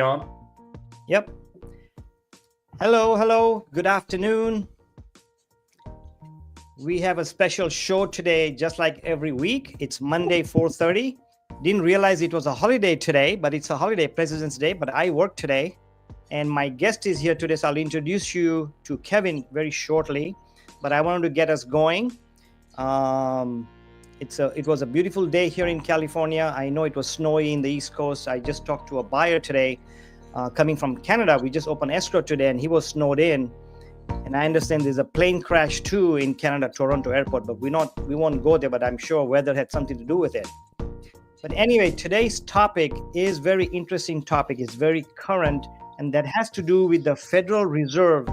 On? Yep. Hello. Good afternoon. We have a special show today, just like every week. It's Monday, 4:30. Didn't realize it was a holiday today, but it's a holiday, President's Day, but I work today. And my guest is here today, so I'll introduce you to Kevin very shortly. But I wanted to get us going. It was a beautiful day here in California. I know it was snowy in the East Coast. I just talked to a buyer today coming from Canada. We just opened escrow today and he was snowed in. And I understand there's a plane crash too in Canada, Toronto airport, but we won't go there, but I'm sure weather had something to do with it. But anyway, today's topic is very interesting topic. It's very current, and that has to do with the Federal Reserve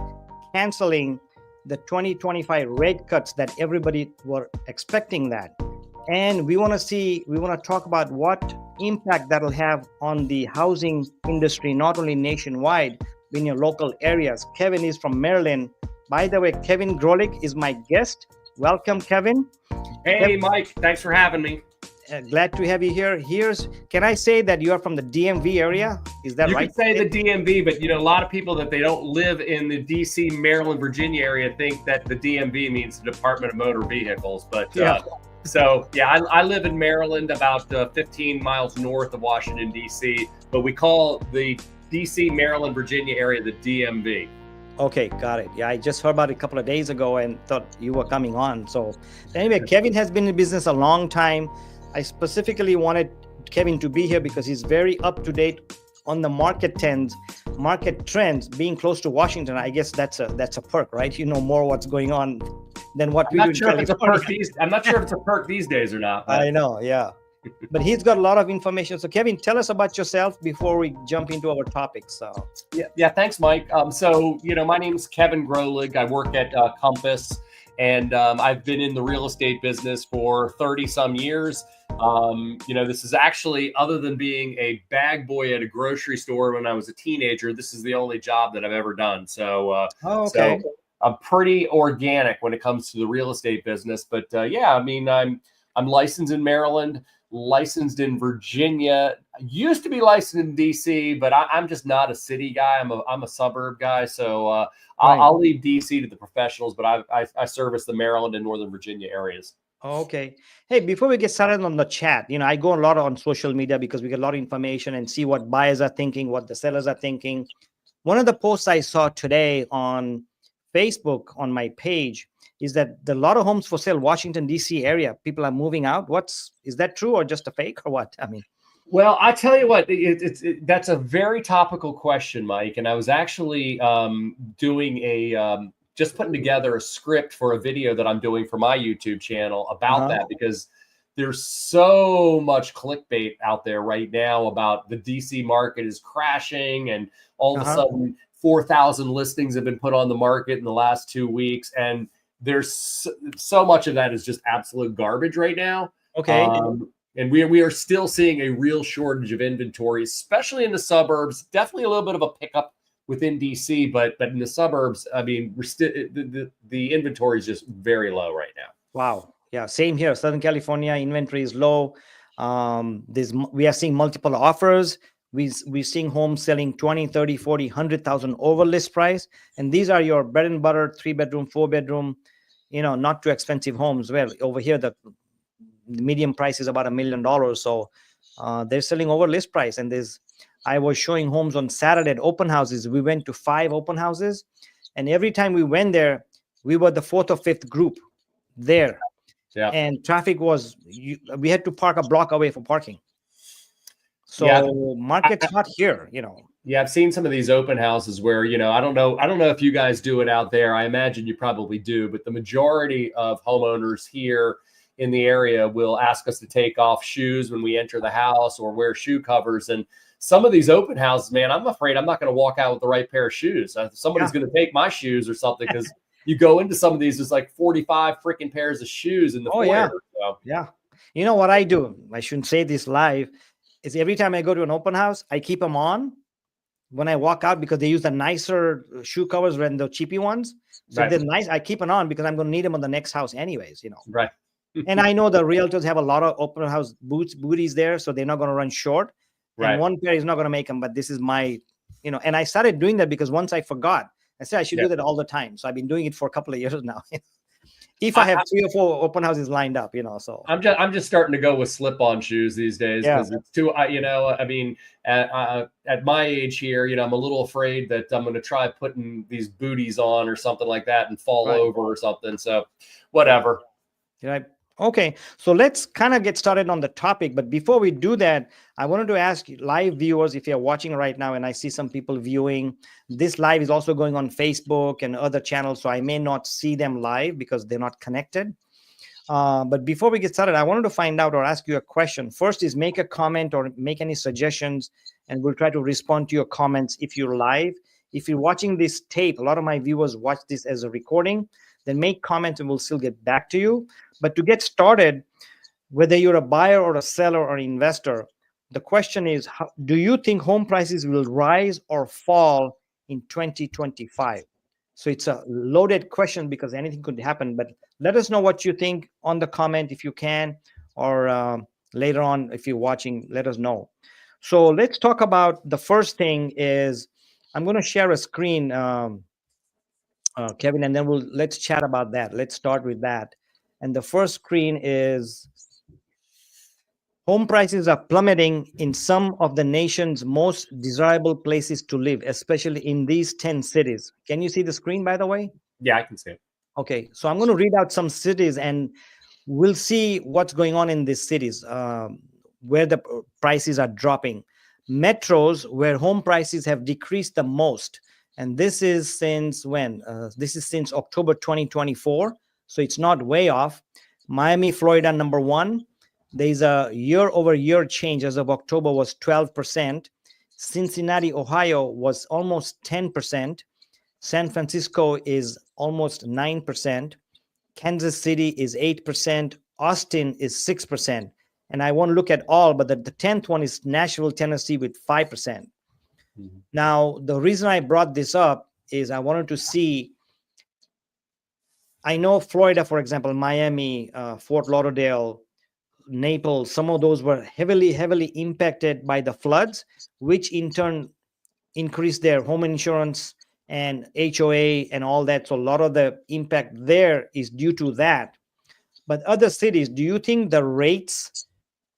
canceling the 2025 rate cuts that everybody were expecting that. And we want to talk about what impact that'll have on the housing industry, not only nationwide, but in your local areas. Kevin is from Maryland. By the way, Kevin Grolig is my guest. Welcome, Kevin. Hey, Mike. Thanks for having me. Glad to have you here. Can I say that you are from the DMV area? Is that right? You can say the DMV, but a lot of people that they don't live in the DC, Maryland, Virginia area think that the DMV means the Department of Motor Vehicles. But I live in Maryland, about 15 miles north of Washington, DC, but we call the DC, Maryland, Virginia area the DMV. Okay, got it. Yeah, I just heard about it a couple of days ago and thought you were coming on. So anyway, Kevin has been in business a long time. I specifically wanted Kevin to be here because he's very up to date on the market trends. Being close to Washington, I guess that's a perk, right? You know more what's going on than what we do in California. I'm not sure if it's a perk these days or not. But I know, yeah. But he's got a lot of information. So Kevin, tell us about yourself before we jump into our topics. So yeah, thanks, Mike. My name's Kevin Grolig. I work at Compass, and I've been in the real estate business for 30 some years. This is actually, other than being a bag boy at a grocery store when I was a teenager, this is the only job that I've ever done. So I'm pretty organic when it comes to the real estate business. But I'm licensed in Maryland, licensed in Virginia. I used to be licensed in DC, but I'm just not a city guy. I'm a suburb guy. So I'll leave DC to the professionals, but I service the Maryland and Northern Virginia areas. Okay. Hey, before we get started on the chat, I go a lot on social media because we get a lot of information and see what buyers are thinking, what the sellers are thinking. One of the posts I saw today on Facebook on my page is that a lot of homes for sale, Washington, D.C. area, people are moving out. Is that true or just a fake or what? I mean, well, I tell you what, that's a very topical question, Mike. And I was actually just putting together a script for a video that I'm doing for my YouTube channel about that, because there's so much clickbait out there right now about the DC market is crashing, and all of a sudden 4,000 listings have been put on the market in the last 2 weeks. And there's so much of that is just absolute garbage right now. Okay. And we are still seeing a real shortage of inventory, especially in the suburbs. Definitely a little bit of a pickup within DC, but in the suburbs, I mean, we're still the inventory is just very low right now. Wow. Yeah, same here. Southern California inventory is low. We are seeing multiple offers. We're seeing homes selling 20, 30, 40, 100,000 over list price. And these are your bread and butter, 3-bedroom, 4-bedroom, not too expensive homes. Well, over here, the medium price is about $1 million. So they're selling over list price. And I was showing homes on Saturday at open houses. We went to 5 open houses. And every time we went there, we were the 4th or 5th group there. Yeah. And traffic we had to park a block away for parking. So market's hot here, Yeah, I've seen some of these open houses where, I don't know if you guys do it out there. I imagine you probably do, but the majority of homeowners here in the area will ask us to take off shoes when we enter the house or wear shoe covers. And some of these open houses, man, I'm afraid I'm not going to walk out with the right pair of shoes. Somebody's going to take my shoes or something, because you go into some of these, there's like 45 freaking pairs of shoes in the foyer. Yeah. So. Yeah. You know what I do? I shouldn't say this live. Is every time I go to an open house, I keep them on when I walk out, because they use the nicer shoe covers than the cheapy ones. So they're nice. I keep them on because I'm going to need them on the next house anyways, Right. And I know the realtors have a lot of open house booties there, so they're not going to run short. and one pair is not going to make them, but this is my, and I started doing that because once I forgot, I said I should do that all the time. So I've been doing it for a couple of years now. If I have 3 or 4 open houses lined up, so I'm just starting to go with slip-on shoes these days because it's too, I mean, at my age here, I'm a little afraid that I'm going to try putting these booties on or something like that and fall over or something. So whatever. Right. Okay. So let's kind of get started on the topic. But before we do that, I wanted to ask live viewers, if you're watching right now, and I see some people viewing, this live is also going on Facebook and other channels. So I may not see them live because they're not connected. But before we get started, I wanted to find out or ask you a question. First is make a comment or make any suggestions, and we'll try to respond to your comments if you're live. If you're watching this tape, a lot of my viewers watch this as a recording, then make comments and we'll still get back to you. But to get started, whether you're a buyer or a seller or an investor, the question is, do you think home prices will rise or fall in 2025? So it's a loaded question because anything could happen, but let us know what you think on the comment if you can, or later on, if you're watching, let us know. So let's talk about the first thing is, I'm going to share a screen, Kevin, and then let's chat about that. Let's start with that. And the first screen is home prices are plummeting in some of the nation's most desirable places to live, especially in these 10 cities. Can you see the screen, by the way? Yeah, I can see it. Okay, so I'm going to read out some cities and we'll see what's going on in these cities, where the prices are dropping. Metros where home prices have decreased the most. And this is since when? This is since October 2024. So it's not way off. Miami, Florida, number 1. There's a year-over-year change as of October was 12%. Cincinnati, Ohio was almost 10%. San Francisco is almost 9%. Kansas City is 8%. Austin is 6%. And I won't look at all, but the 10th one is Nashville, Tennessee with 5%. Mm-hmm. Now, the reason I brought this up is I wanted to see, I know Florida, for example, Miami, Fort Lauderdale, Naples, some of those were heavily impacted by the floods, which in turn increased their home insurance and HOA and all that. So a lot of the impact there is due to that. But other cities, do you think the rates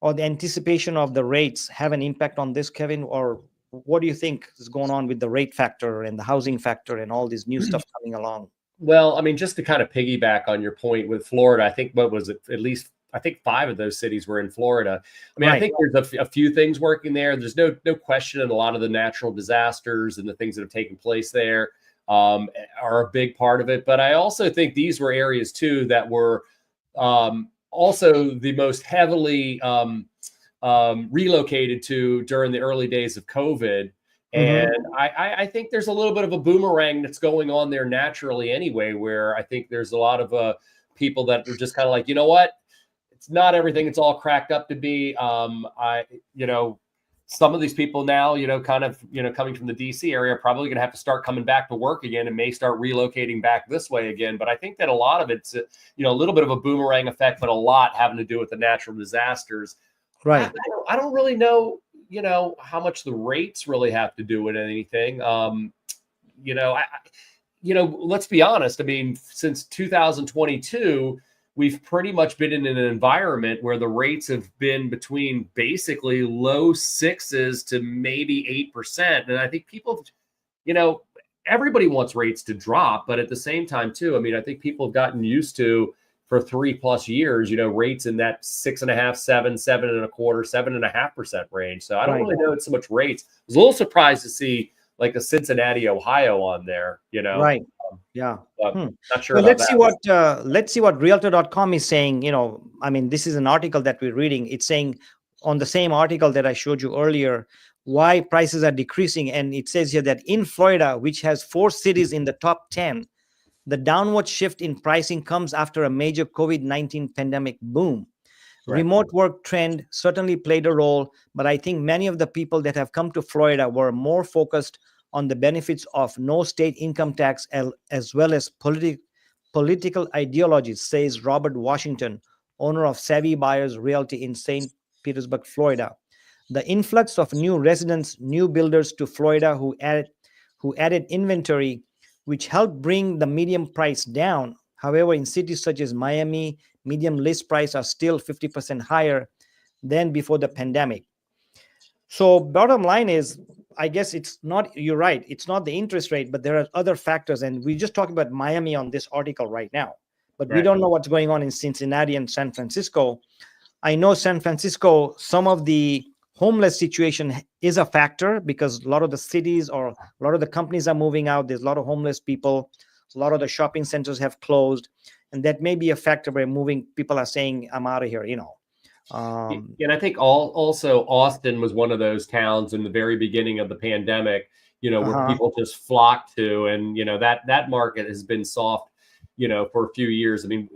or the anticipation of the rates have an impact on this, Kevin? Or what do you think is going on with the rate factor and the housing factor and all this new stuff coming along? Well, I mean, just to kind of piggyback on your point with Florida, I think what was it, at least I think 5 of those cities were in Florida. I mean, right. I think there's a few things working there. There's no question, and a lot of the natural disasters and the things that have taken place there are a big part of it. But I also think these were areas too that were also the most heavily relocated to during the early days of COVID. And I think there's a little bit of a boomerang that's going on there naturally anyway, where I think there's a lot of people that are just kind of like, you know what? It's not everything it's all cracked up to be. Some of these people now, kind of, coming from the DC area are probably going to have to start coming back to work again and may start relocating back this way again. But I think that a lot of it's, a little bit of a boomerang effect, but a lot having to do with the natural disasters. Right. I don't really know, how much the rates really have to do with anything. Let's be honest. I mean, since 2022, we've pretty much been in an environment where the rates have been between basically low 6s to maybe 8%. And I think people, everybody wants rates to drop, but at the same time too, I mean, I think people have gotten used to, for 3+ years, rates in that 6.5, 7, 7.25, 7.5% range. So I don't really know it's so much rates. I was a little surprised to see like a Cincinnati, Ohio on there, Right. Yeah. Not sure. Well, let's see what Realtor.com is saying. I mean, this is an article that we're reading. It's saying on the same article that I showed you earlier, why prices are decreasing. And it says here that in Florida, which has 4 cities in the top 10, the downward shift in pricing comes after a major COVID-19 pandemic boom. Right. Remote work trend certainly played a role, but I think many of the people that have come to Florida were more focused on the benefits of no state income tax as well as political ideologies, says Robert Washington, owner of Savvy Buyers Realty in St. Petersburg, Florida. The influx of new residents, new builders to Florida who added inventory, which helped bring the median price down. However, in cities such as Miami, median list price are still 50% higher than before the pandemic. So bottom line is, I guess it's not, you're right, it's not the interest rate, but there are other factors. And we just talking about Miami on this article right now, but we Right. don't know what's going on in Cincinnati and San Francisco. I know San Francisco, some of the homeless situation is a factor because a lot of the cities or a lot of the companies are moving out. There's a lot of homeless people. A lot of the shopping centers have closed. And that may be a factor where moving people are saying, I'm out of here, you know. And I think also Austin was one of those towns in the very beginning of the pandemic, where people just flocked to, and that market has been soft, for a few years. I mean,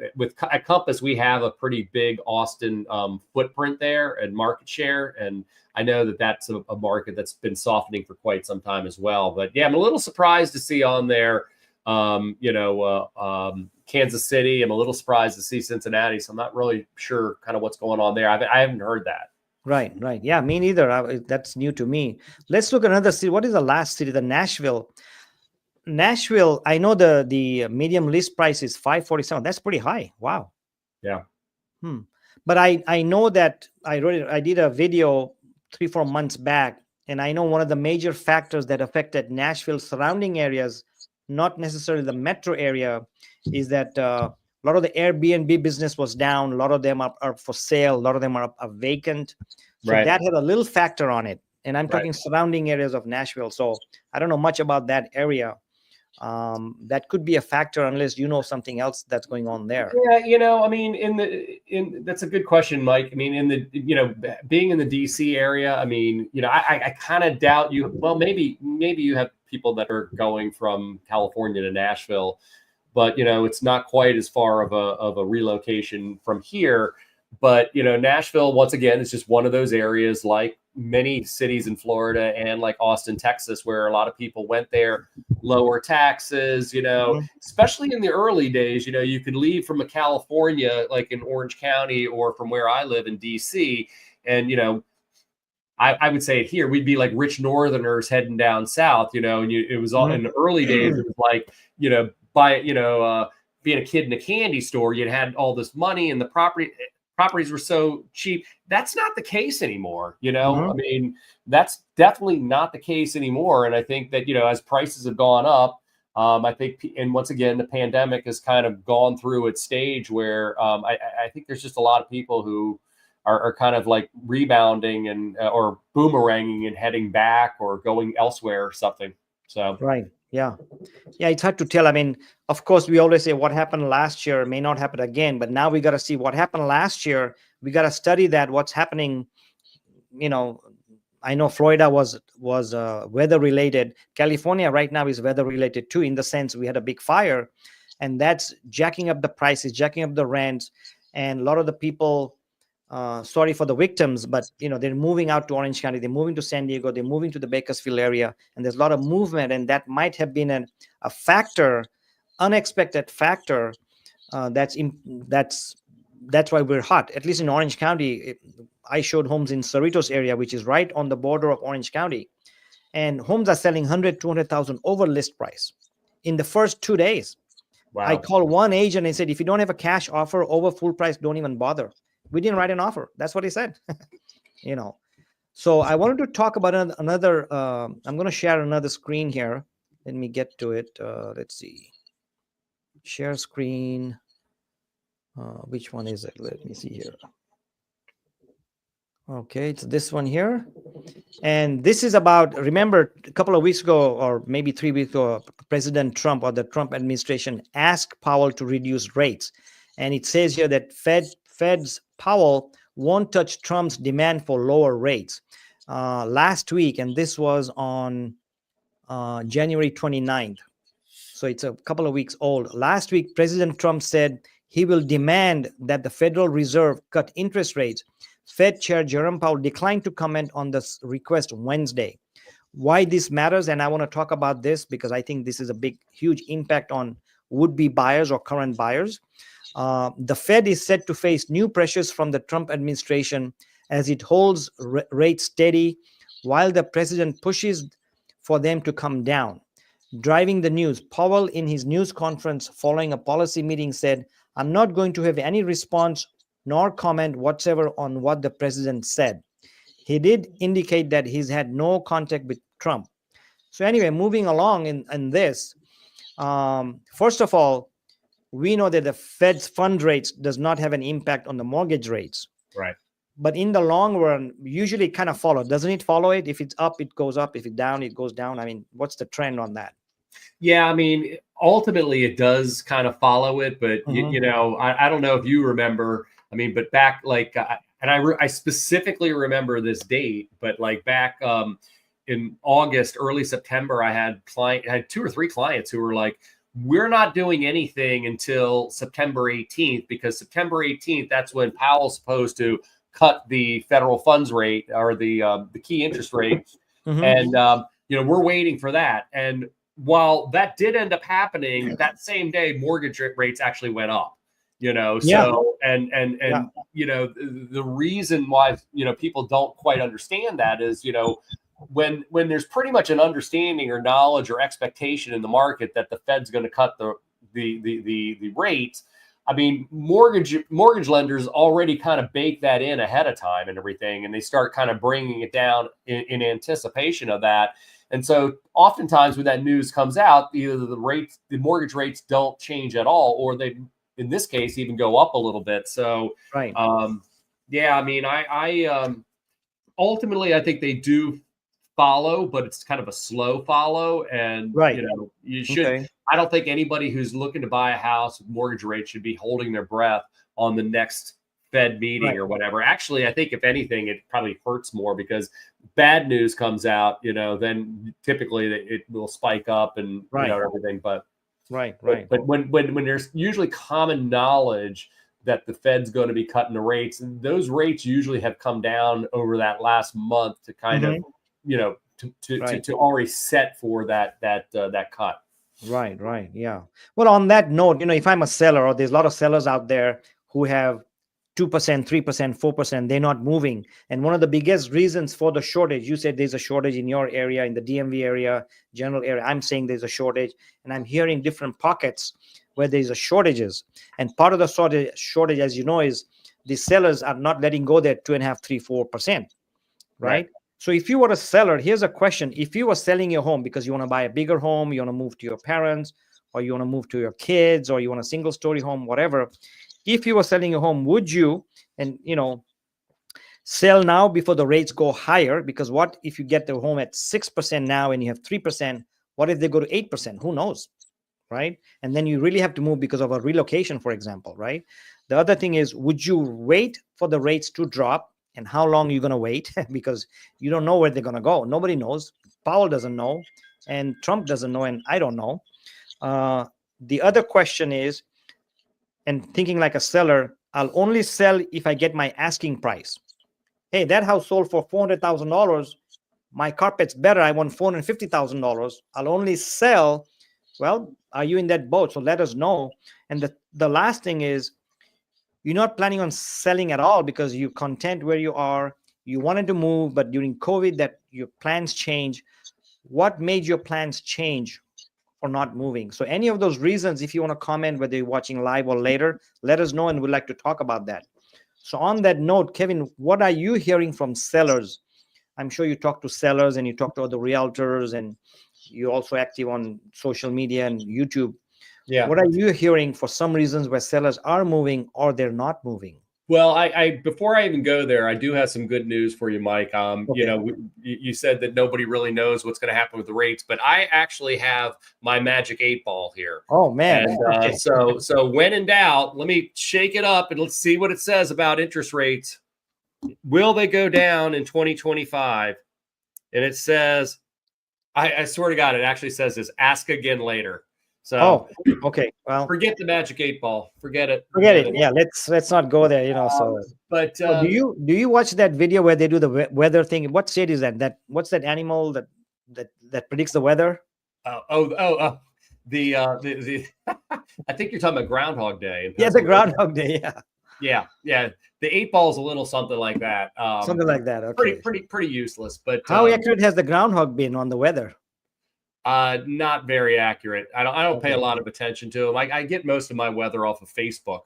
at Compass, we have a pretty big Austin footprint there and market share, and I know that that's a market that's been softening for quite some time as well. But yeah, I'm a little surprised to see on there, Kansas City. I'm a little surprised to see Cincinnati. So I'm not really sure kind of what's going on there. I haven't heard that. Right. Yeah, me neither. That's new to me. Let's look at another city. What is the last city? The Nashville. I know the medium list price is 547. That's pretty high. Wow. Yeah. But I know that I did a video 3-4 months back, and I know one of the major factors that affected Nashville surrounding areas, not necessarily the metro area, is that a lot of the Airbnb business was down. A lot of them are for sale. A lot of them are vacant. So Right. that had a little factor on it. And I'm Right. talking surrounding areas of Nashville. So I don't know much about that area. That could be a factor unless you know something else that's going on there. Yeah, I mean, that's a good question, Mike. I mean, being in the DC area, I mean, I kind of doubt you. Well, maybe you have people that are going from California to Nashville, but it's not quite as far of a relocation from here. But Nashville, once again, is just one of those areas, like many cities in Florida and like Austin, Texas, where a lot of people went there, lower taxes, especially in the early days. You could leave from a California, like in Orange County, or from where I live in DC, and I would say here we'd be like rich Northerners heading down south, and it was all in the early days. It was like being a kid in a candy store, you'd had all this money and the properties were so cheap. That's not the case anymore. I mean, that's definitely not the case anymore. And I think that, as prices have gone up, I think, and once again, the pandemic has kind of gone through its stage where I think there's just a lot of people who are kind of like rebounding and or boomeranging and heading back or going elsewhere or something. So, right. Yeah, it's hard to tell. I mean, of course, we always say what happened last year may not happen again, but now we got to see what happened last year. We got to study that, what's happening. I know Florida was weather related. California right now is weather related too, in the sense we had a big fire, and that's jacking up the prices, jacking up the rents, and a lot of the people. Sorry for the victims, but they're moving out to Orange County, they're moving to San Diego, they're moving to the Bakersfield area, and there's a lot of movement, and that might have been a factor, unexpected factor. That's why we're hot. At least in Orange County, I showed homes in Cerritos area, which is right on the border of Orange County, and homes are selling 100,000-200,000 over list price in the first 2 days. wow. I called one agent and said, if you don't have a cash offer over full price, don't even bother. We didn't write an offer. That's what he said. So I wanted to talk about another. I'm going to share another screen here. Let me get to it. Let's see. Share screen. Which one is it? Let me see here. Okay, it's this one here. And this is about, remember, a couple of weeks ago, or maybe 3 weeks ago, President Trump or the Trump administration asked Powell to reduce rates. And it says here that Fed's Powell won't touch Trump's demand for lower rates. Last week, and this was on January 29th. So it's a couple of weeks old. Last week, President Trump said he will demand that the Federal Reserve cut interest rates. Fed Chair Jerome Powell declined to comment on this request Wednesday. Why this matters, and I want to talk about this because I think this is a huge impact on would-be buyers or current buyers. The Fed is set to face new pressures from the Trump administration as it holds rates steady while the president pushes for them to come down. Driving the news, Powell, in his news conference following a policy meeting, said, "I'm not going to have any response nor comment whatsoever on what the president said." He did indicate that he's had no contact with Trump. So anyway, moving along in this, first of all, we know that the Fed's fund rates does not have an impact on the mortgage rates. Right. But in the long run, usually it kind of follows. Doesn't it follow it? If it's up, it goes up. If it's down, it goes down. I mean, what's the trend on that? Yeah, I mean, ultimately it does kind of follow it, but you know, I don't know if you remember. I mean, but back like, I specifically remember this date, but like back in August, early September, I had 2 or 3 clients who were like, "We're not doing anything until September 18th because September 18th, that's when Powell's supposed to cut the federal funds rate or the key interest rate, and you know, we're waiting for that." And while that did end up happening, that same day, mortgage rates actually went up. You know, so and you know, the reason why, you know, people don't quite understand that is, you know, when there's pretty much an understanding or knowledge or expectation in the market that the Fed's going to cut the rates. I mean, mortgage lenders already kind of bake that in ahead of time and everything, and they start kind of bringing it down in anticipation of that. And so oftentimes when that news comes out, either the mortgage rates don't change at all, or they, in this case, even go up a little bit. So, right. Yeah, I mean, I ultimately, I think they do follow, but it's kind of a slow follow. And, you know, you should, I don't think anybody who's looking to buy a house with mortgage rates should be holding their breath on the next Fed meeting or whatever. Actually, I think if anything, it probably hurts more because bad news comes out, you know, then typically it will spike up and you know, everything. But but when there's usually common knowledge that the Fed's going to be cutting the rates, and those rates usually have come down over that last month to kind of, you know, to already set for that cut. Right. Yeah. Well, on that note, you know, if I'm a seller, or there's a lot of sellers out there who have 2%, 3%, 4%, they're not moving. And one of the biggest reasons for the shortage, you said there's a shortage in your area, in the DMV area, general area. I'm saying there's a shortage, and I'm hearing different pockets where there's a shortages. And part of the shortage, as you know, is the sellers are not letting go their 2.5%, 3%, 4%. Right? So if you were a seller, here's a question. If you were selling your home because you want to buy a bigger home, you want to move to your parents, or you want to move to your kids, or you want a single story home, whatever. If you were selling your home, would you, and you know, sell now before the rates go higher? Because what if you get the home at 6% now and you have 3%? What if they go to 8%? Who knows? Right? And then you really have to move because of a relocation, for example, right? The other thing is, would you wait for the rates to drop? And how long are you going to wait? Because you don't know where they're going to go. Nobody knows. Powell doesn't know, and Trump doesn't know, and I don't know. The other question is, and thinking like a seller, I'll only sell if I get my asking price. Hey, that house sold for $400,000. My carpet's better. I want $450,000. I'll only sell. Well, are you in that boat? So let us know. And the last thing is, you're not planning on selling at all because you're content where you are. You wanted to move, but during COVID, that your plans change. What made your plans change for not moving? So any of those reasons, if you want to comment, whether you're watching live or later, let us know, and we'd like to talk about that. So on that note, Kevin, what are you hearing from sellers? I'm sure you talk to sellers and you talk to other realtors, and you're also active on social media and YouTube. Yeah. What are you hearing for some reasons where sellers are moving or they're not moving? Well, I before I even go there, I do have some good news for you, Mike. You know, you said that nobody really knows what's going to happen with the rates, but I actually have my magic 8-ball here. Oh man! And, so when in doubt, let me shake it up and let's see what it says about interest rates. Will they go down in 2025? And it says, I swear to God, it actually says this: ask again later. So, okay. Well, forget the magic 8-ball. Forget it. Forget it. Yeah, let's not go there. You know. But do you watch that video where they do the weather thing? What state is that? What's that animal that predicts the weather? The I think you're talking about Groundhog Day. Yeah, the Groundhog Day. Yeah. Yeah. The 8 ball is a little something like that. Something like that. Okay. Pretty useless. But how accurate has the groundhog been on the weather? Not very accurate. I don't pay a Okay. lot of attention to them. I get most of my weather off of Facebook.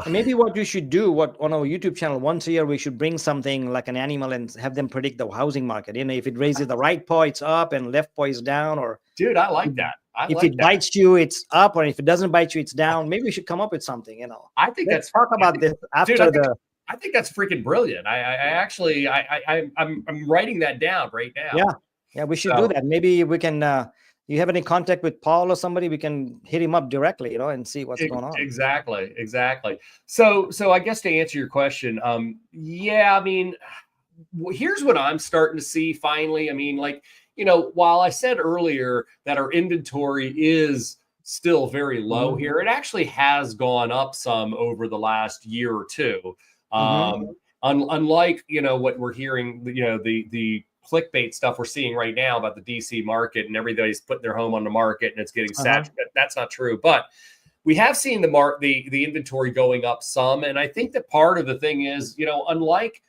Maybe what you should do, what on our YouTube channel, once a year we should bring something like an animal and have them predict the housing market. If it raises the right paw, it's up, and left paw is down. Or dude, I like that. If it bites you, it's up, or if it doesn't bite you, it's down. Maybe we should come up with something. I think Let's talk about this after I think that's freaking brilliant. I'm writing that down right now. Yeah, we should do that. Maybe we can. You have any contact with Paul or somebody? We can hit him up directly, and see what's going on. Exactly. So I guess to answer your question, here's what I'm starting to see finally. While I said earlier that our inventory is still very low here, it actually has gone up some over the last year or two. Unlike, what we're hearing, the clickbait stuff we're seeing right now about the DC market and everybody's putting their home on the market and it's getting saturated. That's not true. But we have seen the inventory going up some. And I think that part of the thing is, unlike,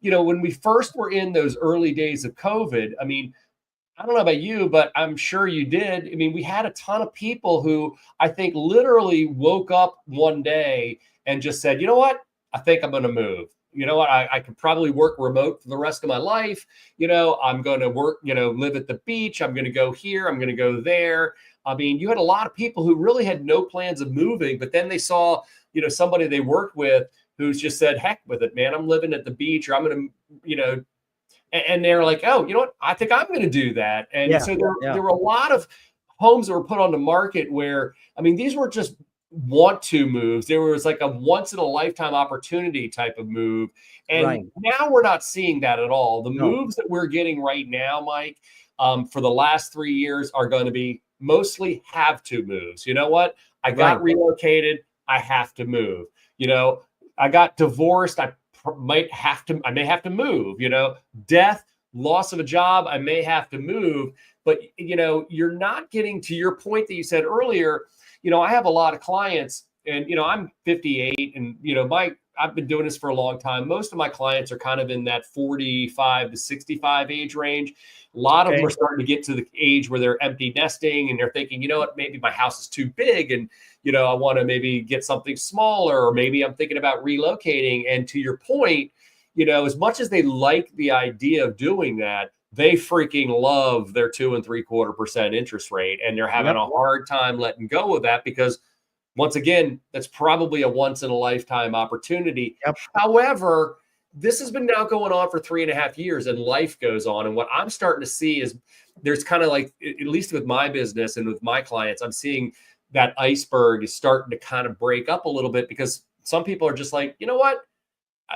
when we first were in those early days of COVID, I don't know about you, but I'm sure you did. We had a ton of people who I think literally woke up one day and just said, you know what? I think I'm going to move. You know what? I could probably work remote for the rest of my life. I'm going to work, live at the beach. I'm going to go here. I'm going to go there. You had a lot of people who really had no plans of moving, but then they saw, somebody they worked with who's just said, heck with it, man. I'm living at the beach, or I'm going to, and they're like, oh, you know what? I think I'm going to do that. And so there were a lot of homes that were put on the market where, these were just want to moves. There was like a once in a lifetime opportunity type of move. And now we're not seeing that at all. The moves that we're getting right now, Mike, for the last 3 years are going to be mostly have to moves. You know what? I got relocated. I have to move. I got divorced. I may have to move, death, loss of a job. I may have to move, but you're not getting to your point that you said earlier. I have a lot of clients and, I'm 58 and, I've been doing this for a long time. Most of my clients are kind of in that 45 to 65 age range. A lot of them are starting to get to the age where they're empty nesting and they're thinking, you know what, maybe my house is too big and, I want to maybe get something smaller, or maybe I'm thinking about relocating. And to your point, as much as they like the idea of doing that, they freaking love their 2 3/4% interest rate. And they're having a hard time letting go of that because once again, that's probably a once in a lifetime opportunity. However, this has been now going on for 3.5 years and life goes on. And what I'm starting to see is there's kind of like, at least with my business and with my clients, I'm seeing that iceberg is starting to kind of break up a little bit because some people are just like, you know what?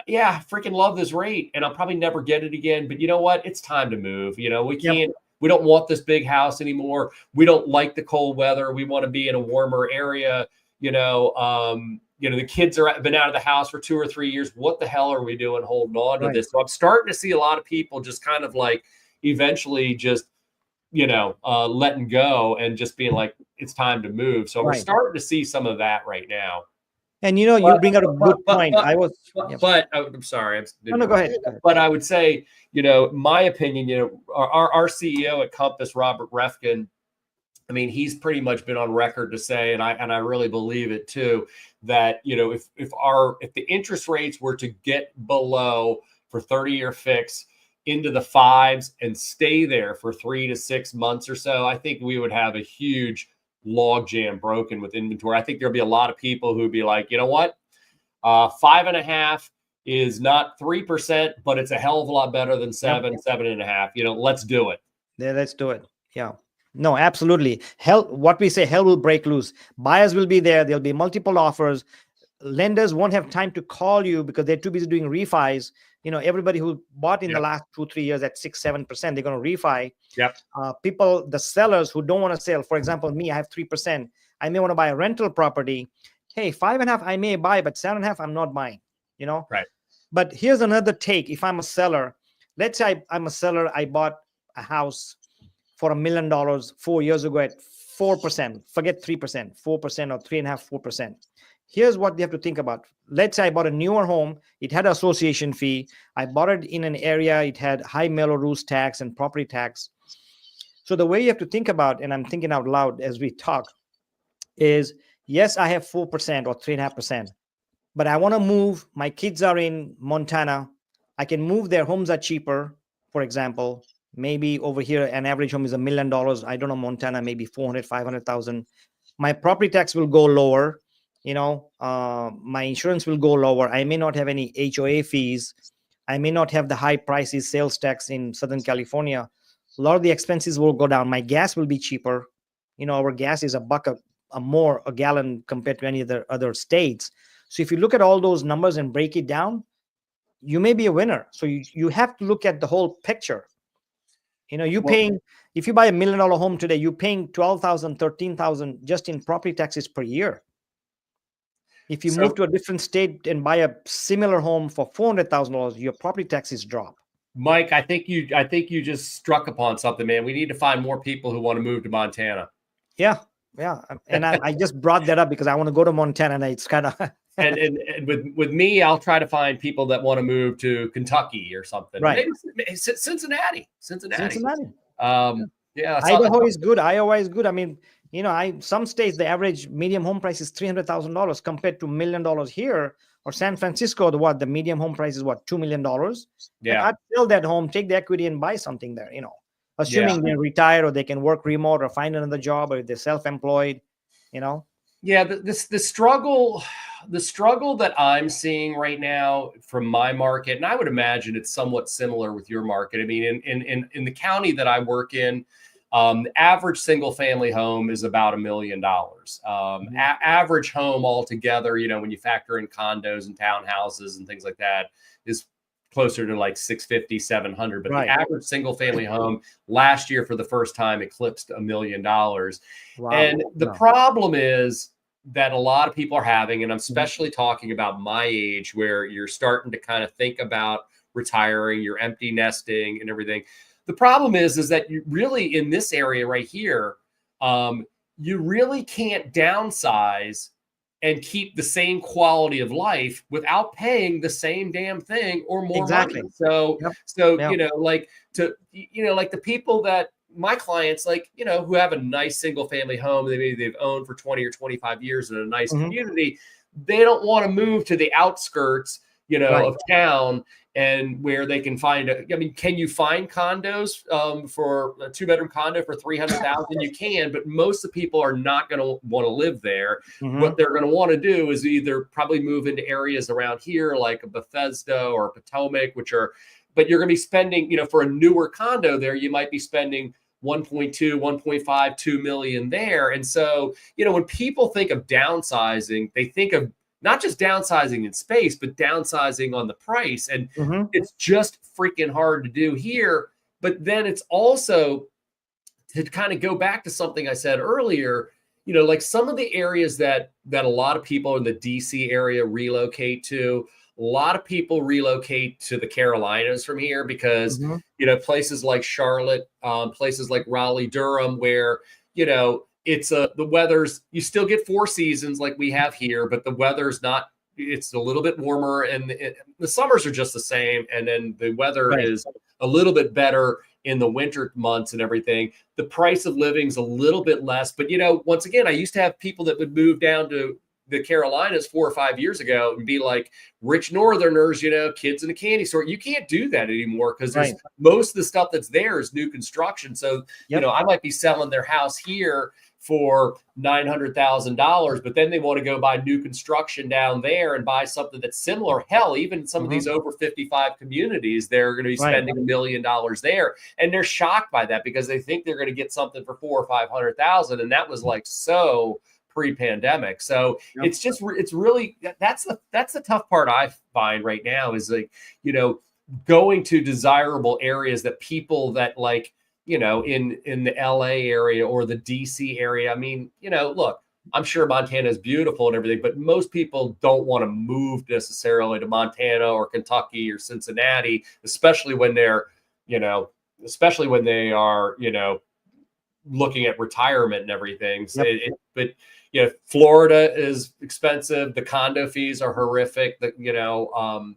Yeah, I freaking love this rate and I'll probably never get it again. But you know what? It's time to move. We don't want this big house anymore. We don't like the cold weather. We want to be in a warmer area. The kids been out of the house for 2 or 3 years. What the hell are we doing holding on to this? So I'm starting to see a lot of people just kind of like eventually just, letting go and just being like, it's time to move. So we're starting to see some of that right now. And you bring up a good point. I'm sorry. No, go ahead. But I would say, my opinion, our CEO at Compass, Robert Refkin, he's pretty much been on record to say, and I really believe it too, that if the interest rates were to get below for 30-year fix into the 5s and stay there for 3 to 6 months or so, I think we would have a huge log jam broken with inventory. I think there'll be a lot of people who'd be like, you know what, 5.5 is not 3%, but it's a hell of a lot better than 7.5. Let's do it. Yeah, let's do it. Yeah. No, absolutely. Hell will break loose. Buyers will be there. There'll be multiple offers. Lenders won't have time to call you because they're too busy doing refis. Everybody who bought in the last 2-3 years at 6-7%, they're going to refi. People, the sellers who don't want to sell, for example, me, I have 3%. I may want to buy a rental property. Hey, 5.5, I may buy, but 7.5, I'm not buying, Right. But here's another take. If I'm a seller, let's say I'm a seller, I bought a house for $1 million 4 years ago at 4%, forget 3%, 4% or 3.5%, 4%. here's what you have to think about. Let's say I bought a newer home. It had an association fee. I bought it in an area. It had high Melrose tax and property tax. So the way you have to think about, and I'm thinking out loud as we talk, is yes, I have 4% or 3.5%, but I want to move. My kids are in Montana. I can move. Their homes are cheaper. For example, maybe over here, an average home is $1 million. I don't know, Montana, maybe 400, 500,000. My property tax will go lower. My insurance will go lower. I may not have any HOA fees. I may not have the high prices sales tax in Southern California. A lot of the expenses will go down. My gas will be cheaper. Our gas is a more a gallon compared to any other states. So if you look at all those numbers and break it down, you may be a winner. So you have to look at the whole picture. Paying, if you buy $1 million home today, you're paying 12,000, 13,000 just in property taxes per year. If you move to a different state and buy a similar home for $400,000, your property taxes drop. Mike, I think you just struck upon something, man. We need to find more people who want to move to Montana. Yeah. And I just brought that up because I want to go to Montana, and it's kind of and with me, I'll try to find people that want to move to Kentucky or something. Right. Maybe Cincinnati. Yeah. Idaho is good. Iowa is good. I mean, some states, the average medium home price is $300,000 compared to $1 million here. Or San Francisco, the medium home price is $2 million. Yeah. I'd sell that home, take the equity and buy something there, assuming they're retired or they can work remote or find another job, or if they're self-employed, Yeah. The struggle that I'm seeing right now from my market, and I would imagine it's somewhat similar with your market. I mean, in the county that I work in, the average single family home is about $1 million. Average home altogether, when you factor in condos and townhouses and things like that, is closer to like 650, 700. But the average single family home last year for the first time eclipsed $1 million. Wow. And the problem is that a lot of people are having, and I'm especially talking about my age, where you're starting to kind of think about retiring, you're empty nesting and everything. The problem is that you really, in this area right here, you really can't downsize and keep the same quality of life without paying the same damn thing or more money. So, like the people that my clients, who have a nice single family home, they've owned for 20 or 25 years in a nice community, they don't want to move to the outskirts, of town, and where they can find can you find condos for a 2-bedroom condo for $300,000? You can, but most of the people are not going to want to live there. What they're going to want to do is either probably move into areas around here like a Bethesda or Potomac, but you're going to be spending, for a newer condo there, you might be spending 1.2, 1.5, 2 million there. And so, when people think of downsizing, they think of not just downsizing in space, but downsizing on the price. And it's just freaking hard to do here. But then it's also, to kind of go back to something I said earlier, like some of the areas that a lot of people in the DC area relocate to, a lot of people relocate to the Carolinas from here because, places like Charlotte, places like Raleigh, Durham, where, it's the weather's, you still get 4 seasons like we have here, but the weather's it's a little bit warmer, and the summers are just the same. And then the weather is a little bit better in the winter months and everything. The price of living's a little bit less, but once again, I used to have people that would move down to the Carolinas 4 or 5 years ago and be like rich Northerners, kids in a candy store. You can't do that anymore because most of the stuff that's there is new construction. So, I might be selling their house here for $900,000, but then they want to go buy new construction down there and buy something that's similar. Hell, even some of these over 55 communities, they're going to be spending $1 million there. And they're shocked by that because they think they're going to get something for 400,000 or 500,000. And that was like so pre-pandemic. So it's really, that's the tough part I find right now is going to desirable areas that people that in the LA area or the DC area. I mean, look, I'm sure Montana is beautiful and everything, but most people don't want to move necessarily to Montana or Kentucky or Cincinnati, especially when they are, looking at retirement and everything. So but Florida is expensive. The condo fees are horrific.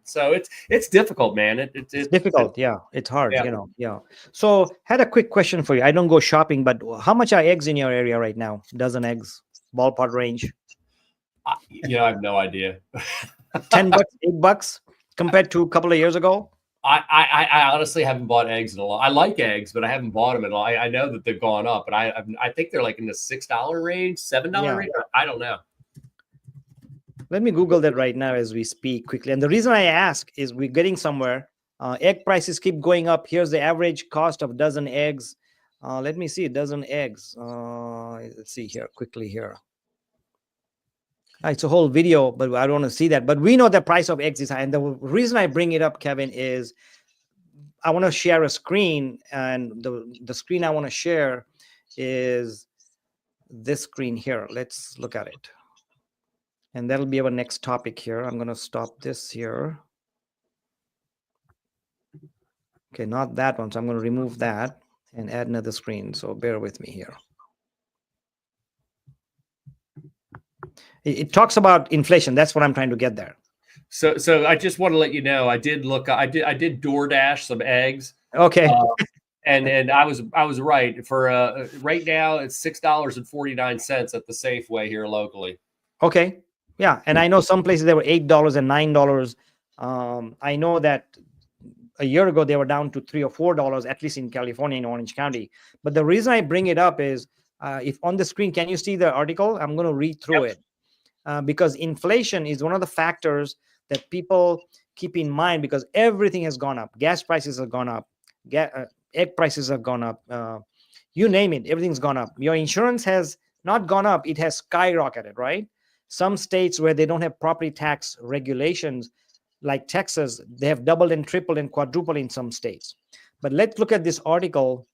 So it's difficult, man. It's difficult. Yeah, it's hard. Yeah. Yeah. So had a quick question for you. I don't go shopping, but how much are eggs in your area right now? Dozen eggs, ballpark range. I have no idea. $10, $8 compared to a couple of years ago. I honestly haven't bought eggs in a lot. I like eggs, but I haven't bought them in a lot. I know that they've gone up, but I think they're like in the $6 range, $7 range. I don't know. Let me Google that right now as we speak quickly. And the reason I ask is we're getting somewhere. Egg prices keep going up. Here's the average cost of a dozen eggs. Let me see, a dozen eggs. Let's see here quickly here. It's a whole video, but I don't want to see that. But we know the price of eggs is high. And the reason I bring it up, Kevin, is I want to share a screen. And the screen I want to share is this screen here. Let's look at it. And that'll be our next topic here. I'm going to stop this here. Okay, not that one. So I'm going to remove that and add another screen. So bear with me here. It talks about inflation. That's what I'm trying to get there. So I just want to let you know, I did DoorDash some eggs. Okay. And I was right. For right now, it's $6.49 at the Safeway here locally. Okay. Yeah. And I know some places they were $8 and $9. I know that a year ago they were down to $3 or $4, at least in California, in Orange County. But the reason I bring it up is if on the screen, can you see the article? I'm going to read through it. Because inflation is one of the factors that people keep in mind, because everything has gone up. Gas prices have gone up. Egg prices have gone up. You name it, everything's gone up. Your insurance has not gone up. It has skyrocketed, right? Some states where they don't have property tax regulations, like Texas, they have doubled and tripled and quadrupled in some states. But let's look at this article.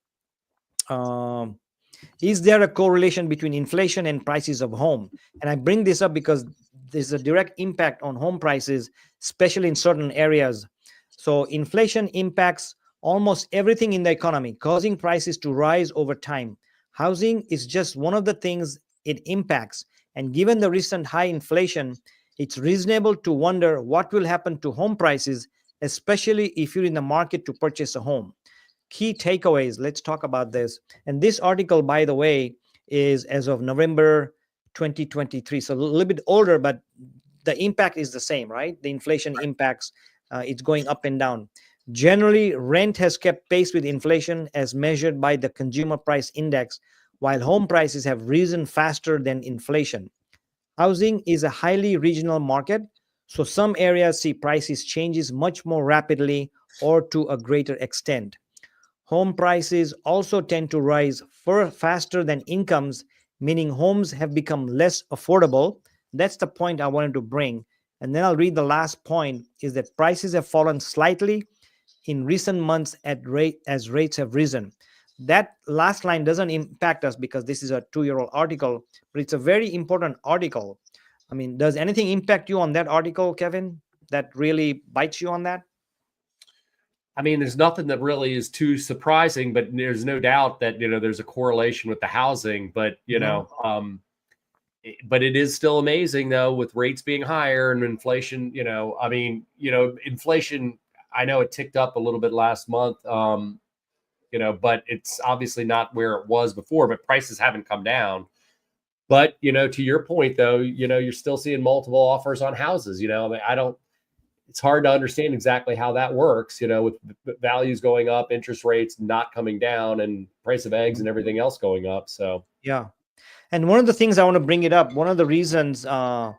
Is there a correlation between inflation and prices of home? And I bring this up because there's a direct impact on home prices, especially in certain areas. So inflation impacts almost everything in the economy, causing prices to rise over time. Housing is just one of the things it impacts. And given the recent high inflation, it's reasonable to wonder what will happen to home prices, especially if you're in the market to purchase a home. Key takeaways. Let's talk about this. And this article, by the way, is as of November 2023. So a little bit older, but the impact is the same, right? The inflation impacts, it's going up and down. Generally, rent has kept pace with inflation as measured by the Consumer Price Index, while home prices have risen faster than inflation. Housing is a highly regional market, so some areas see prices changes much more rapidly or to a greater extent. Home prices also tend to rise faster than incomes, meaning homes have become less affordable. That's the point I wanted to bring. And then I'll read the last point, is that prices have fallen slightly in recent months as rates have risen. That last line doesn't impact us because this is a 2-year-old article, but it's a very important article. I mean, does anything impact you on that article, Kevin, that really bites you on that? I mean, there's nothing that really is too surprising, but there's no doubt that, there's a correlation with the housing, but, but it is still amazing though, with rates being higher and inflation, inflation, I know it ticked up a little bit last month, but it's obviously not where it was before, but prices haven't come down. But, to your point though, you're still seeing multiple offers on houses, it's hard to understand exactly how that works, with values going up, interest rates not coming down, and price of eggs and everything else going up. So, yeah. And one of the things I want to bring it up, one of the reasons I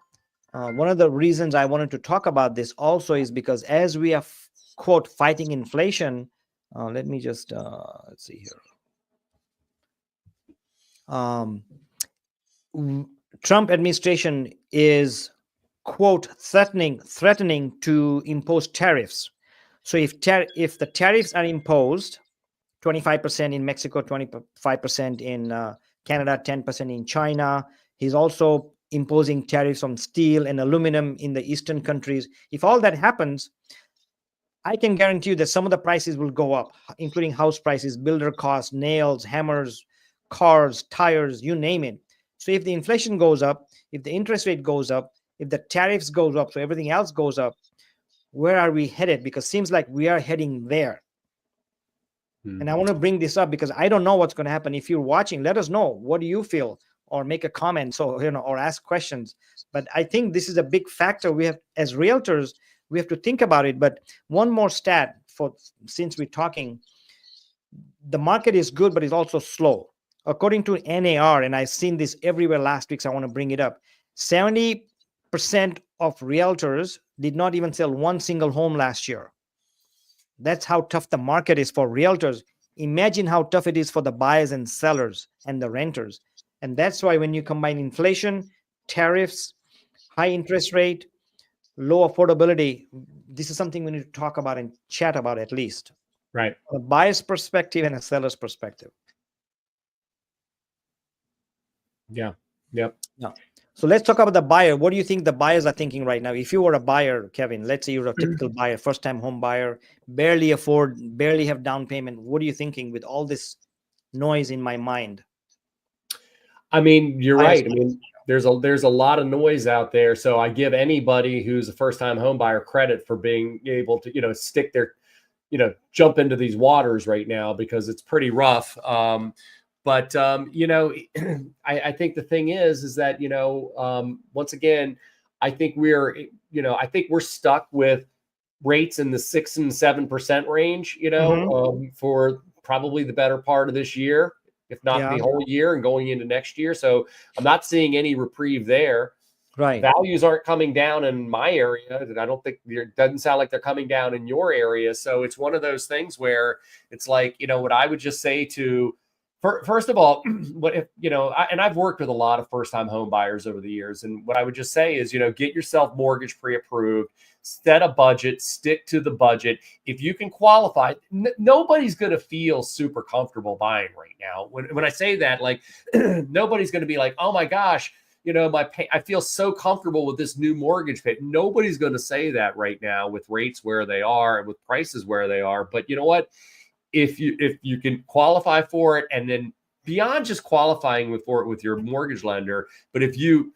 wanted to talk about this also is because as we are, quote, fighting inflation, let me just, let's see here. Trump administration is, quote, threatening to impose tariffs. So if the tariffs are imposed, 25% in Mexico, 25% in Canada, 10% in China, he's also imposing tariffs on steel and aluminum in the eastern countries. If all that happens, I can guarantee you that some of the prices will go up, including house prices, builder costs, nails, hammers, cars, tires, you name it. So if the inflation goes up, if the interest rate goes up, if the tariffs goes up, so everything else goes up, where are we headed? Because it seems like we are heading there. And I want to bring this up because I don't know what's going to happen. If you're watching, let us know. What do you feel? Or make a comment, so or ask questions. But I think this is a big factor. We have, as realtors, we have to think about it. But one more stat since we're talking, the market is good, but it's also slow. According to NAR, and I've seen this everywhere last week, so I want to bring it up. 70% of realtors did not even sell one single home last year. That's how tough the market is for realtors. Imagine how tough it is for the buyers and sellers and the renters. And that's why when you combine inflation, tariffs, high interest rate, low affordability, this is something we need to talk about and chat about at least. Right. From a buyer's perspective and a seller's perspective. Yeah. Yep. Yeah. So let's talk about the buyer. What do you think the buyers are thinking right now? If you were a buyer, Kevin, let's say you're a typical buyer, first-time home buyer, barely have down payment. What are you thinking with all this noise in my mind? I mean, you're right. I mean, there's a lot of noise out there. So I give anybody who's a first-time home buyer credit for being able to, stick their, jump into these waters right now because it's pretty rough. But I think the thing is that, once again, I think we're stuck with rates in the 6 and 7% range, for probably the better part of this year, if not the whole year and going into next year. So I'm not seeing any reprieve there. Right. Values aren't coming down in my area. I don't think it doesn't sound like they're coming down in your area. So it's one of those things where it's like, what I would just say to, first of all, what if, and I've worked with a lot of first-time home buyers over the years. And what I would just say is, get yourself mortgage pre-approved, set a budget, stick to the budget. If you can qualify, nobody's going to feel super comfortable buying right now. When I say that, like, nobody's going to be like, oh my gosh, I feel so comfortable with this new mortgage pay. Nobody's going to say that right now with rates where they are and with prices where they are. But you know what? If you can qualify for it, and then beyond just qualifying for it with your mortgage lender, but if you